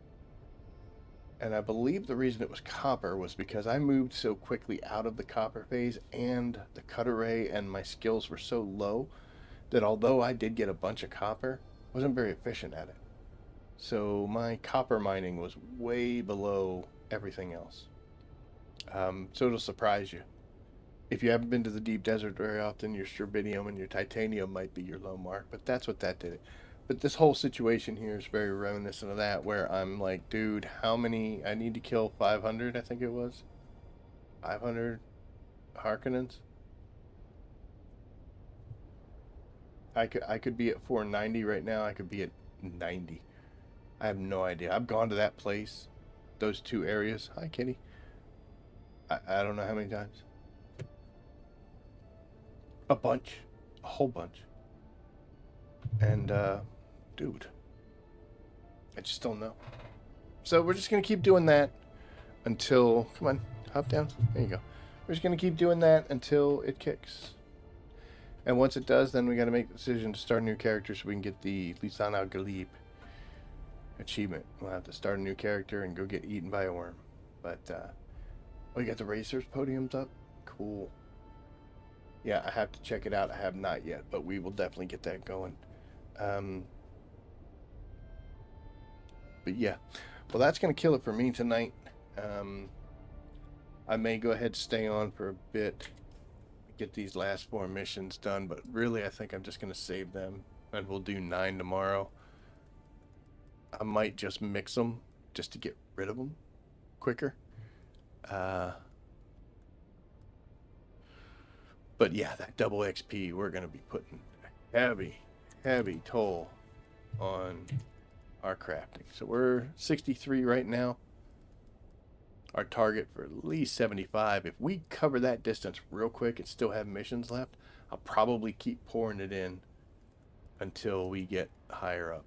And I believe the reason it was copper was because I moved so quickly out of the copper phase, and the cut array and my skills were so low that although I did get a bunch of copper, I wasn't very efficient at it. So my copper mining was way below everything else. So it'll surprise you. If you haven't been to the deep desert very often, your strontium and your titanium might be your low mark, but that's what that did it. But this whole situation here is very reminiscent of that, where I'm like, dude, how many? I need to kill 500, I think it was. 500 Harkonnens. I could be at 490 right now. I could be at 90. I have no idea. I've gone to that place, those 2 areas. Hi, kitty. I don't know how many times. A bunch. A whole bunch. And, dude, I just don't know. So we're just going to keep doing that until... Come on, hop down. There you go. We're just going to keep doing that until it kicks. And once it does, then we got to make the decision to start a new character so we can get the Lisan al Galib achievement. We'll have to start a new character and go get eaten by a worm. But, oh, you got the racers podiums up? Cool. Yeah, I have to check it out. I have not yet, but we will definitely get that going. But yeah, well, that's going to kill it for me tonight. I may go ahead and stay on for a bit, get these last 4 missions done, but really I think I'm just going to save them, and we'll do 9 tomorrow. I might just mix them just to get rid of them quicker. But yeah, that double XP, we're going to be putting a heavy toll on our crafting. So we're 63 right now. Our target for at least 75. If we cover that distance real quick and still have missions left, I'll probably keep pouring it in until we get higher up,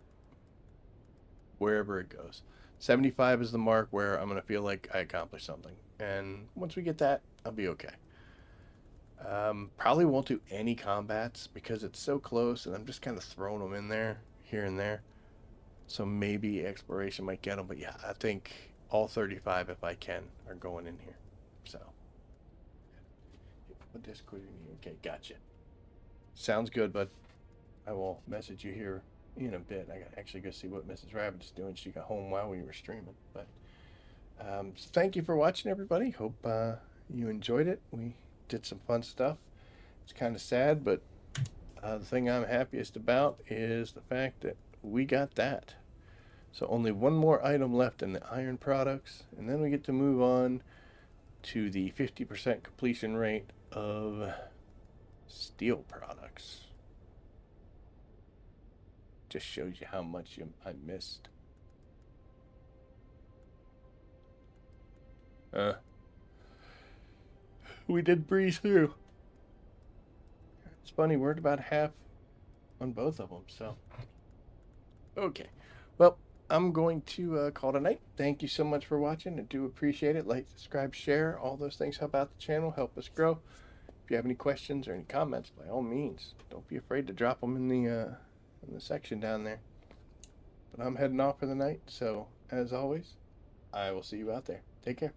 wherever it goes. 75 is the mark where I'm going to feel like I accomplished something. And once we get that, I'll be okay. Probably won't do any combats because it's so close and I'm just kind of throwing them in there, here and there. So maybe exploration might get them. But yeah, I think all 35, if I can, are going in here. So, what Discord you need? Okay, gotcha. Sounds good, bud. I will message you here in a bit. I got to actually go see what Mrs. Rabbit's doing. She got home while we were streaming. But so thank you for watching, everybody. Hope you enjoyed it. We did some fun stuff. It's kind of sad, but the thing I'm happiest about is the fact that we got that. So only one more item left in the iron products, and then we get to move on to the 50% completion rate of steel products. Just shows you how much I missed. We did breeze through. It's funny, we're at about half on both of them, so. Okay. Well, I'm going to call it a night. Thank you so much for watching. I do appreciate it. Like, subscribe, share. All those things help out the channel, help us grow. If you have any questions or any comments, by all means, don't be afraid to drop them in the section down there. But I'm heading off for the night, so as always, I will see you out there. Take care.